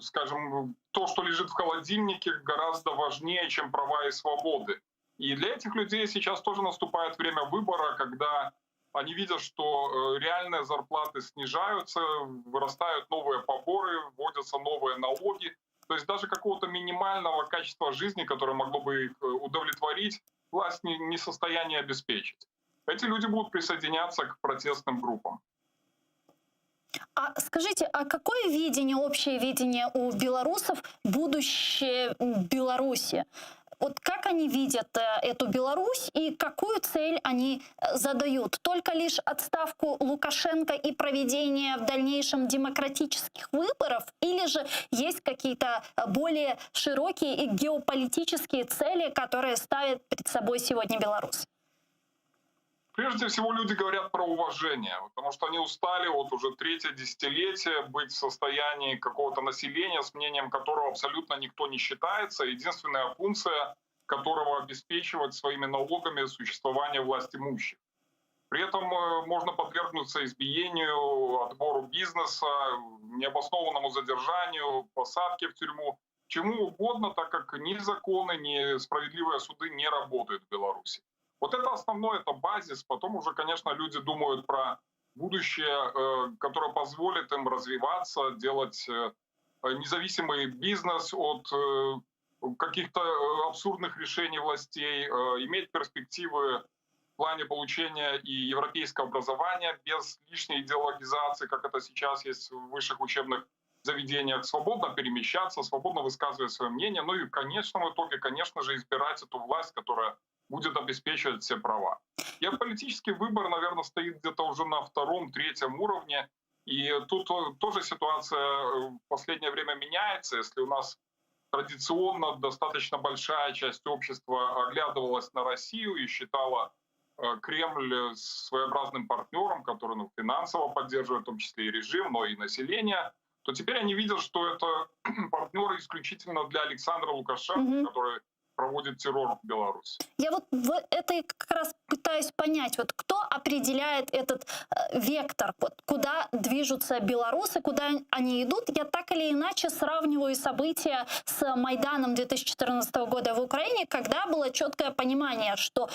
скажем, то, что лежит в холодильнике, гораздо важнее, чем права и свободы. И для этих людей сейчас тоже наступает время выбора, когда они видят, что реальные зарплаты снижаются, вырастают новые поборы, вводятся новые налоги. То есть даже какого-то минимального качества жизни, которое могло бы их удовлетворить, власть не в состоянии обеспечить. Эти люди будут присоединяться к протестным группам. А скажите, а какое видение, общее видение у белорусов будущее Беларуси? Вот как они видят эту Беларусь и какую цель они задают? Только лишь отставку Лукашенко и проведение в дальнейшем демократических выборов? Или же есть какие-то более широкие и геополитические цели, которые ставит перед собой сегодня Беларусь? Прежде всего, люди говорят про уважение, потому что они устали вот уже третье десятилетие быть в состоянии какого-то населения, с мнением которого абсолютно никто не считается. Единственная функция которого обеспечивать своими налогами существование властимущих. При этом можно подвергнуться избиению, отбору бизнеса, необоснованному задержанию, посадке в тюрьму, чему угодно, так как ни законы, ни справедливые суды не работают в Беларуси. Вот это основное, это базис. Потом уже, конечно, люди думают про будущее, которое позволит им развиваться, делать независимый бизнес от каких-то абсурдных решений властей, иметь перспективы в плане получения и европейского образования без лишней идеологизации, как это сейчас есть в высших учебных заведениях, свободно перемещаться, свободно высказывать свое мнение, ну и в конечном итоге, конечно же, избирать эту власть, которая будет обеспечивать все права. Геополитический выбор, наверное, стоит где-то уже на втором-третьем уровне, и тут тоже ситуация в последнее время меняется. Если у нас традиционно достаточно большая часть общества оглядывалась на Россию и считала Кремль своеобразным партнером, который финансово поддерживает в том числе и режим, но и население, то теперь они видят, что это партнеры исключительно для Александра Лукашенко, который проводит террор в Беларуси. Я вот в этой как раз пытаюсь понять, вот кто определяет этот вектор, вот куда движутся белорусы, куда они идут. Я так или иначе сравниваю события с Майданом 2014 года в Украине, когда было четкое понимание, что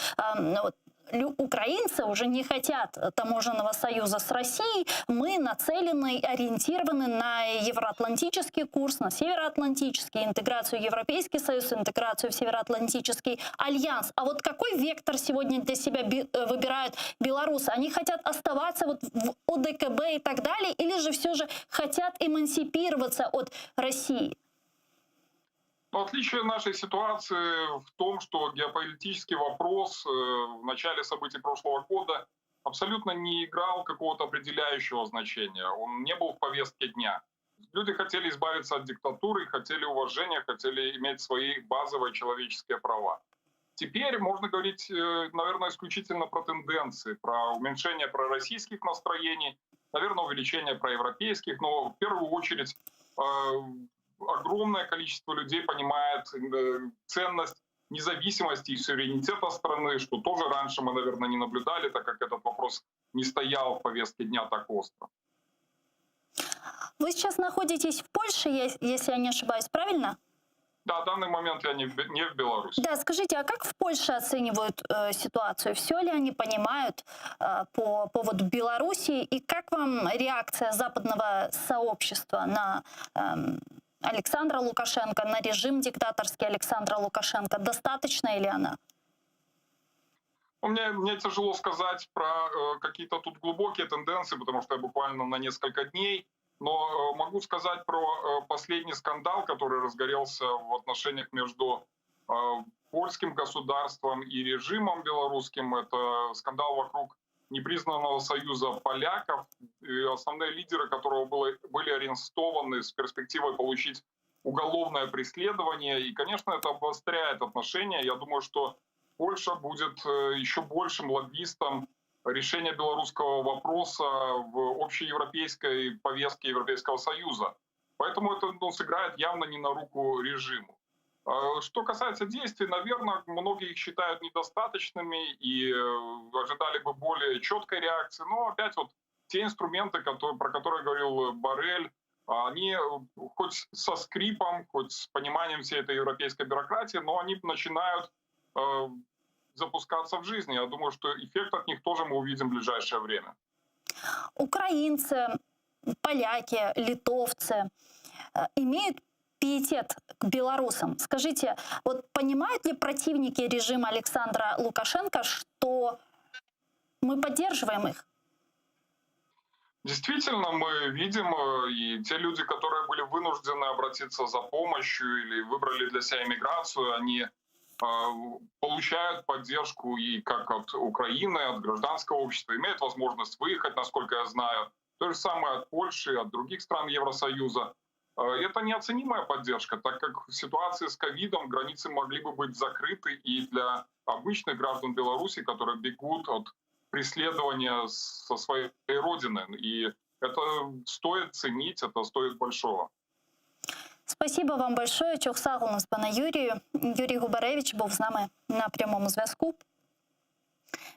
украинцы уже не хотят таможенного союза с Россией. Мы нацелены, ориентированы на евроатлантический курс, на североатлантический, интеграцию в Европейский Союз, интеграцию в Североатлантический альянс. А вот какой вектор сегодня для себя выбирают белорусы? Они хотят оставаться вот в ОДКБ и так далее, или же все же хотят эмансипироваться от России? Но отличие нашей ситуации в том, что геополитический вопрос в начале событий прошлого года абсолютно не играл какого-то определяющего значения. Он не был в повестке дня. Люди хотели избавиться от диктатуры, хотели уважения, хотели иметь свои базовые человеческие права. Теперь можно говорить, наверное, исключительно про тенденции, про уменьшение пророссийских настроений, наверное, увеличение проевропейских, но в первую очередь огромное количество людей понимает ценность независимости и суверенитета страны, что тоже раньше мы, наверное, не наблюдали, так как этот вопрос не стоял в повестке дня так остро. Вы сейчас находитесь в Польше, если я не ошибаюсь, правильно? Да, в данный момент я не в Беларуси. Да, скажите, а как в Польше оценивают ситуацию? Все ли они понимают по поводу Беларуси? И как вам реакция западного сообщества на Александра Лукашенко, на режим диктаторский Александра Лукашенко? Достаточно ли она? Мне тяжело сказать про какие-то тут глубокие тенденции, потому что я буквально на несколько дней. Но могу сказать про последний скандал, который разгорелся в отношениях между польским государством и режимом белорусским. Это скандал вокруг непризнанного союза поляков, и основные лидеры которого были арестованы с перспективой получить уголовное преследование. И, конечно, это обостряет отношения. Я думаю, что Польша будет еще большим лоббистом решение белорусского вопроса в общеевропейской повестке Европейского Союза. Поэтому это сыграет явно не на руку режиму. Что касается действий, наверное, многие их считают недостаточными и ожидали бы более четкой реакции. Но опять вот те инструменты, про которые говорил Боррель, они хоть со скрипом, хоть с пониманием всей этой европейской бюрократии, но они начинают запускаться в жизнь. Я думаю, что эффект от них тоже мы увидим в ближайшее время. Украинцы, поляки, литовцы имеют пиетет к белорусам. Скажите, вот понимают ли противники режима Александра Лукашенко, что мы поддерживаем их? Действительно, мы видим, и те люди, которые были вынуждены обратиться за помощью или выбрали для себя иммиграцию, они получают поддержку и как от Украины, от гражданского общества, имеют возможность выехать, насколько я знаю. То же самое от Польши, от других стран Евросоюза. Это неоценимая поддержка, так как в ситуации с ковидом границы могли бы быть закрыты и для обычных граждан Беларуси, которые бегут от преследования со своей родины. И это стоит ценить, это стоит большого. Спасибо вам большое. Чохсагу нас пана Юрію. Юрій Губаревич був з нами на прямому зв'язку.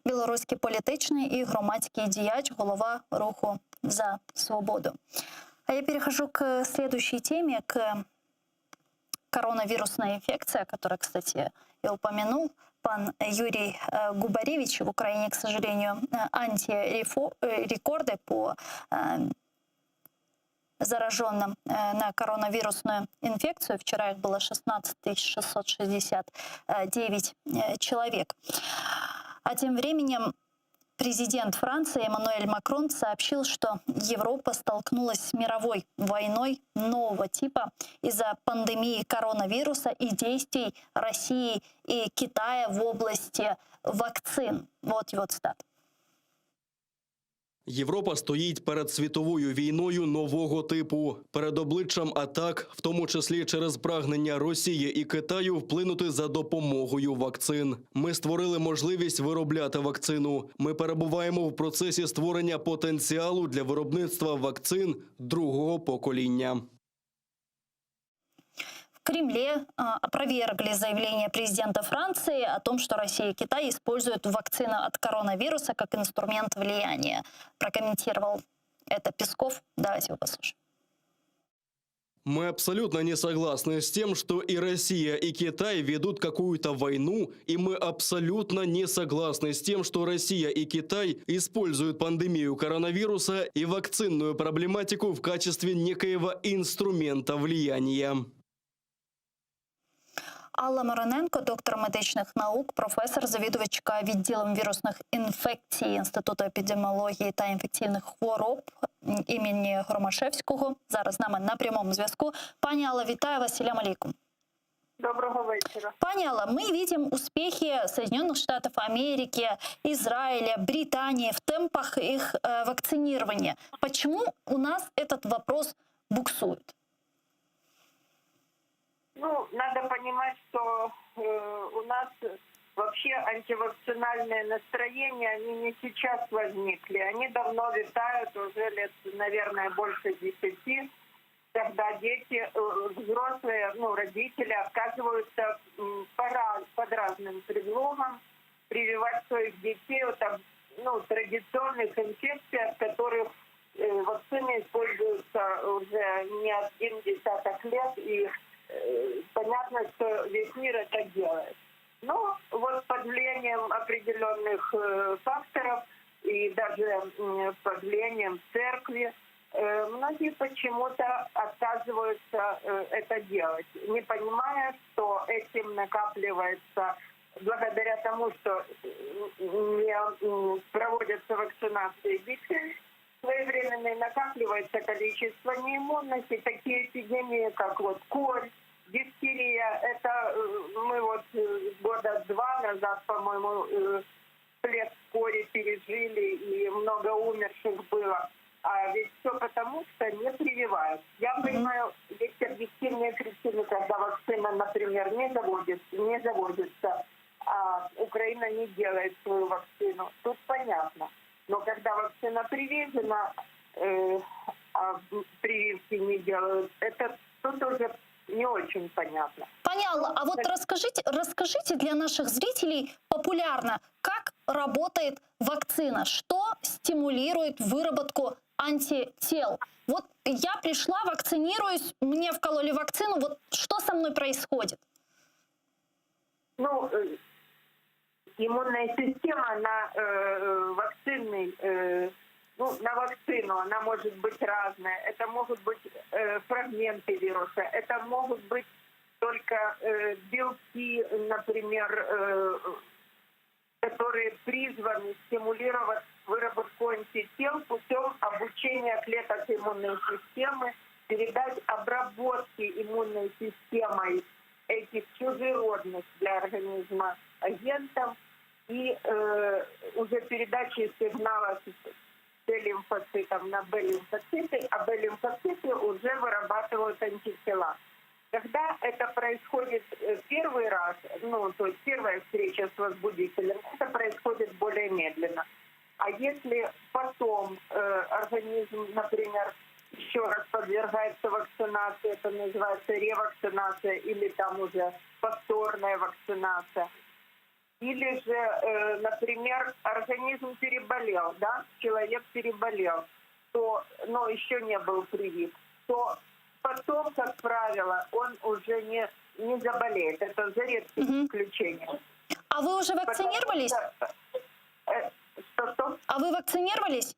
Білоруський політичний і громадський діяч, голова руху «За свободу». А я перехожу к следующей теме, к коронавирусной инфекции, о которой, кстати, я упомянул. Пан Юрий Губаревич, в Украине, к сожалению, антирекорды по зараженным на коронавирусную инфекцию. Вчера их было 16 669 человек. А тем временем президент Франции Эммануэль Макрон сообщил, что Европа столкнулась с мировой войной нового типа из-за пандемии коронавируса и действий России и Китая в области вакцин. Вот его цитата. Європа стоїть перед світовою війною нового типу, перед обличчям атак, в тому числі через прагнення Росії і Китаю вплинути за допомогою вакцин. Ми створили можливість виробляти вакцину. Ми перебуваємо в процесі створення потенціалу для виробництва вакцин другого покоління. В Кремле опровергли заявление президента Франции о том, что Россия и Китай используют вакцину от коронавируса как инструмент влияния. Прокомментировал это Песков. Давайте его послушаем. Мы абсолютно не согласны с тем, что и Россия, и Китай ведут какую-то войну, и мы абсолютно не согласны с тем, что Россия и Китай используют пандемию коронавируса и вакцинную проблематику в качестве некоего инструмента влияния. Алла Мироненко, доктор медичних наук, професор, завідувачка відділом вірусних інфекцій Інституту епідеміології та інфекційних хвороб імені Громашевського. Зараз з нами на прямому зв'язку. Пані Алла, вітаю вас. Салям алейкум. Доброго вечера. Пани Алла, мы видим успехи Соединенных Штатов Америки, Израиля, Британии в темпах их вакцинирования. Почему у нас этот вопрос буксует? Ну, надо понимать, что у нас вообще антивакцинальные настроения, они не сейчас возникли. Они давно витают уже лет, наверное, больше 10. Когда дети, взрослые, родители отказываются под разным предлогом прививать своих детей от традиционных инфекций, от которых вакцины используются уже не один десяток лет, и понятно, что весь мир это делает. Но вот под влиянием определенных факторов и даже под влиянием церкви многие почему-то отказываются это делать, не понимая, что этим накапливается, благодаря тому, что не проводятся вакцинации детей, своевременно накапливается количество неиммунности, такие эпидемии, как корь, дифтерия. Это мы года 2 назад, по-моему, всплеск кори пережили, и много умерших было. А ведь все потому, что не прививают. Я понимаю, есть объективные причины, когда вакцина, например, не заводится, а Украина не делает свою вакцину. Тут понятно. понятно. Но когда вакцина привезена, а прививки не делают, это тут уже не очень понятно. Понятно. А вот расскажите для наших зрителей популярно, как работает вакцина, что стимулирует выработку антител. Вот я пришла, вакцинируюсь, мне вкололи вакцину, вот что со мной происходит? Ну, иммунная система на на вакцину она может быть разная. Это могут быть фрагменты вируса, это могут быть только белки, например, которые призваны стимулировать выработку антител путем обучения клеток иммунной системы, передать обработки иммунной системой этих чужеродных для организма агентов и уже передачи сигнала Т-лимфоцитов на Б-лимфоциты, а Б-лимфоциты уже вырабатывают антитела. Когда это происходит первый раз, то есть первая встреча с возбудителем, это происходит более медленно. А если потом организм, например, еще раз подвергается вакцинации, это называется ревакцинация или там уже повторная вакцинация, или же, например, организм переболел, да, человек переболел, но еще не был привит, то потом, как правило, он уже не заболеет. Это за редким исключением. А вы уже вакцинировались? Что? А вы вакцинировались?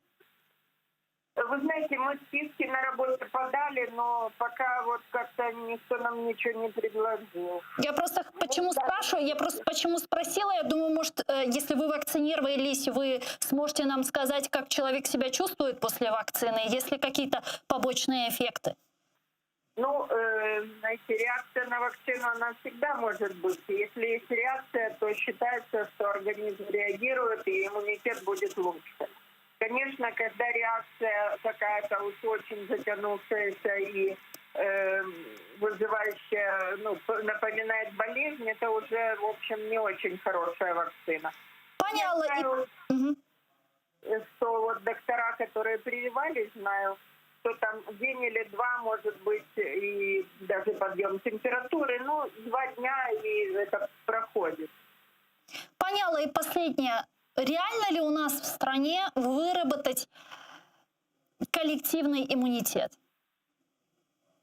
Вы знаете, мы списки на работе подали, но пока вот как-то никто нам ничего не предложил. Я просто почему спрашиваю? Я просто почему спросила? Я думаю, может, если вы вакцинировались, вы сможете нам сказать, как человек себя чувствует после вакцины, есть ли какие-то побочные эффекты? Знаете, реакция на вакцину, она всегда может быть. Если есть реакция, то считается, что организм реагирует, и иммунитет будет лучше. Конечно, когда реакция какая-то уж очень затянувшаяся и вызывающая, напоминает болезнь, это уже, в общем, не очень хорошая вакцина. Понятно. Я знаю, что вот доктора, которые прививались, знаю, что там день или два, может быть, и даже подъем температуры, 2 дня, и это проходит. Понятно. И последнее. Реально ли у нас в стране выработать коллективный иммунитет?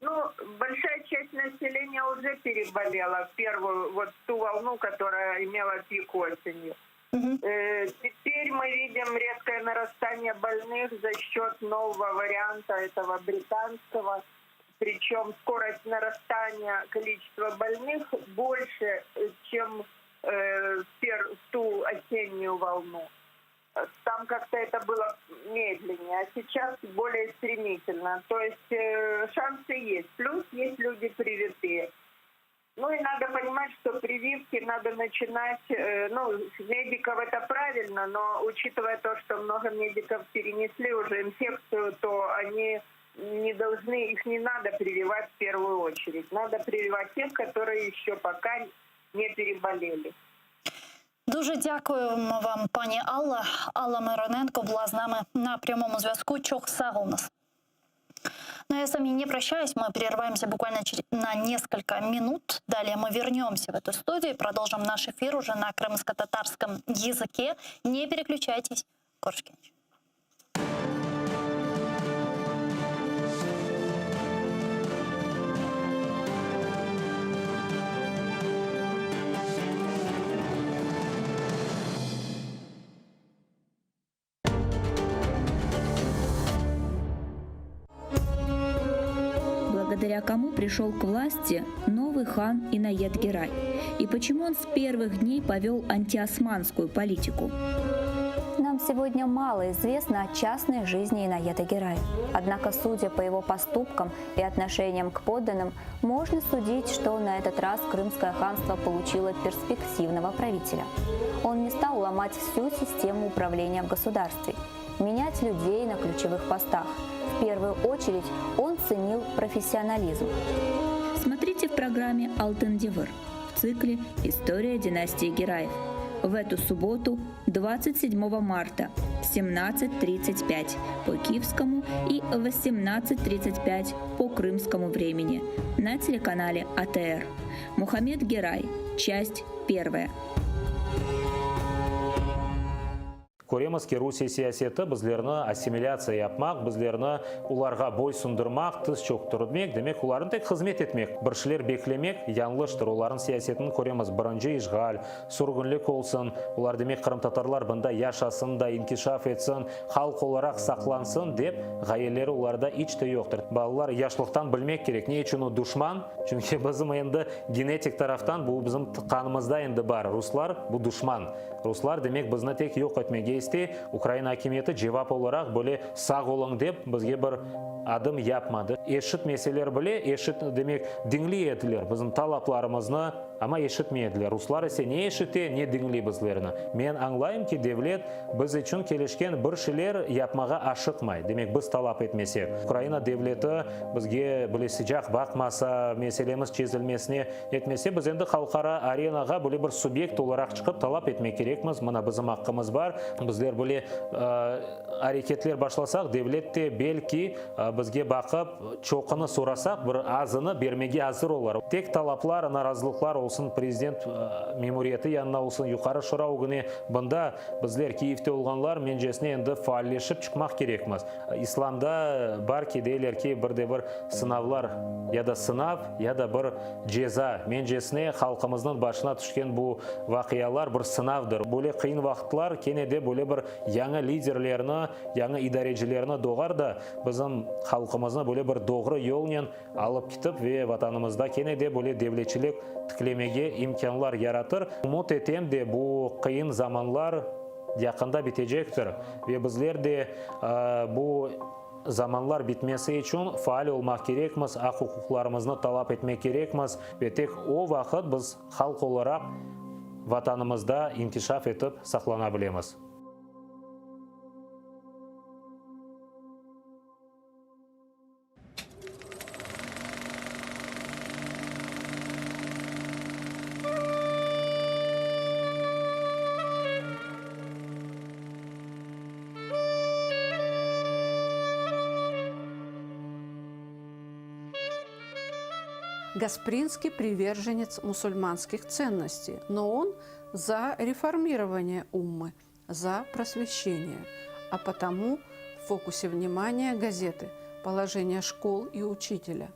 Большая часть населения уже переболела первую, вот ту волну, которая имела пик осенью. Теперь мы видим резкое нарастание больных за счет нового варианта этого британского. Причем скорость нарастания количества больных больше, чем в ту осеннюю волну. Там как-то это было медленнее, а сейчас более стремительно. То есть шансы есть. Плюс есть люди привитые. И надо понимать, что прививки надо начинать, с медиков это правильно, но учитывая то, что много медиков перенесли уже инфекцию, то они их не надо прививать в первую очередь. Надо прививать тех, которые еще пока не переболели. Дуже дякуємо вам, пані Алла. Алла Мироненко була з нами на прямому зв'язку. Чох Сагонас. Но я с вами не прощаюсь, мы прерываемся буквально на несколько минут. Далее мы вернемся в эту студию и продолжим наш эфир уже на крымско-татарском языке. Не переключайтесь. Коршкевич. Благодаря кому пришел к власти новый хан Инаят Герай, и почему он с первых дней повел антиосманскую политику. Нам сегодня мало известно о частной жизни Инаята Герая. Однако, судя по его поступкам и отношениям к подданным, можно судить, что на этот раз Крымское ханство получило перспективного правителя. Он не стал ломать всю систему управления в государстве, менять людей на ключевых постах. В первую очередь он ценил профессионализм. Смотрите в программе «Алтын Девыр» в цикле «История династии Гераев». в эту субботу, 27 марта, в 17:35 по киевскому и 18:35 по крымскому времени на телеканале АТР. Мухаммед Герай, часть 1. Көреміз ки Русия сиясеті біздеріні ассимиляция yapmak, біздеріні уларға бой сұндырмақ, тыз чоқтырдмек, демек уларын тек қызмет етмек. Біршілер беклемек, yanlıştır. Оларын сиясетін көреміз бірінші işgal, сұрғынлік олсын, олар демек қырым татарлар бұнда яшасын да, инкишаф етсін, халық оларақ сақлансын деп, ғайелері оларда ичте жоқтыр. Балалар яшылықтан білмек керек. Не үшін о душман? Çünkü bizim енді генетик тарафтан бұл bizim қанымызда енді бар. Руслар бұл душман. Руслар демек бізді тек жоқ етмеге Украина хакимияты жевап olarak böyle sağ olun деп бізге бір adım yapmadı. Eşit meseleler bile eşit demek dinleyediler bizim talaplарымызны, ama eşitmeyediler. Ruslar ise ne eşiti, ne dinli bizlerini. Men anlayayım ki devlet biz için kelişken bir şeyler yapmağa aşıkmay. Demek biz talap etmesek. Ukraina devleti bizge böyle sıcak bakmasa, meselemiz çözülmesine etmese, biz endi halkara arenaga böyle bir subjekt olarak çıkıp talap etmek gerekmiz. Mana bizim hakkımız var. Bizler böyle hareketler başlasak, devlet de belki bizge bakıp çoğunu sorasak bir azını vermege hazır olur. Tek talaplar, narazılıklar olsun, prezident memuriyeti yanına olsun, yukarı şura ogını bunda bizler Kiyev'te olganlar mencesine endi faalleşip çıkmak gerekmez. İslam'da var ki deyler ki bir sınavlar ya da sınav ya da bir ceza mencesine halkımızın başına düşken bu vakiyalar bir sınavdır. Böyle kıyın vaktlar kene de böyle bir yanı liderlerini, yanı idarecilerini doğar da bizim halkımızına böyle bir doğru yolla alıp gidip ve vatanımızda kene de böyle devletçilik tiklemege imkanlar yaratır. Umut etem de bu kıyın zamanlar yakında bitecektir ve bizler de bu zamanlar bitmesi için faal olmak gerekmiz, hak hukuklarımızı talep etmek gerekmiz ve tek o vakit biz halk olarak vatanımızda inkişaf etip saklanabilemiz. Гаспринский приверженец мусульманских ценностей, но он за реформирование уммы, за просвещение. А потому в фокусе внимания газеты положение школ и учителя.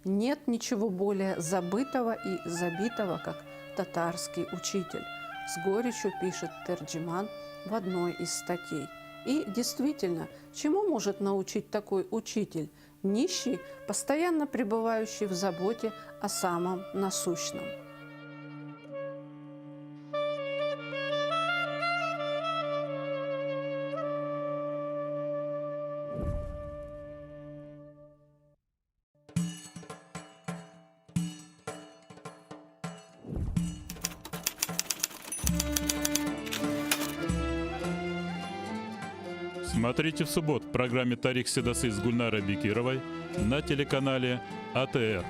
Нет ничего более забытого и забитого, как татарский учитель. С горечью пишет Терджиман в одной из статей. И действительно, чему может научить такой учитель? Нищий, постоянно пребывающий в заботе о самом насущном. Смотрите в субботу в программе «Тарих Седасы» с Гульнарой Бекировой на телеканале АТР.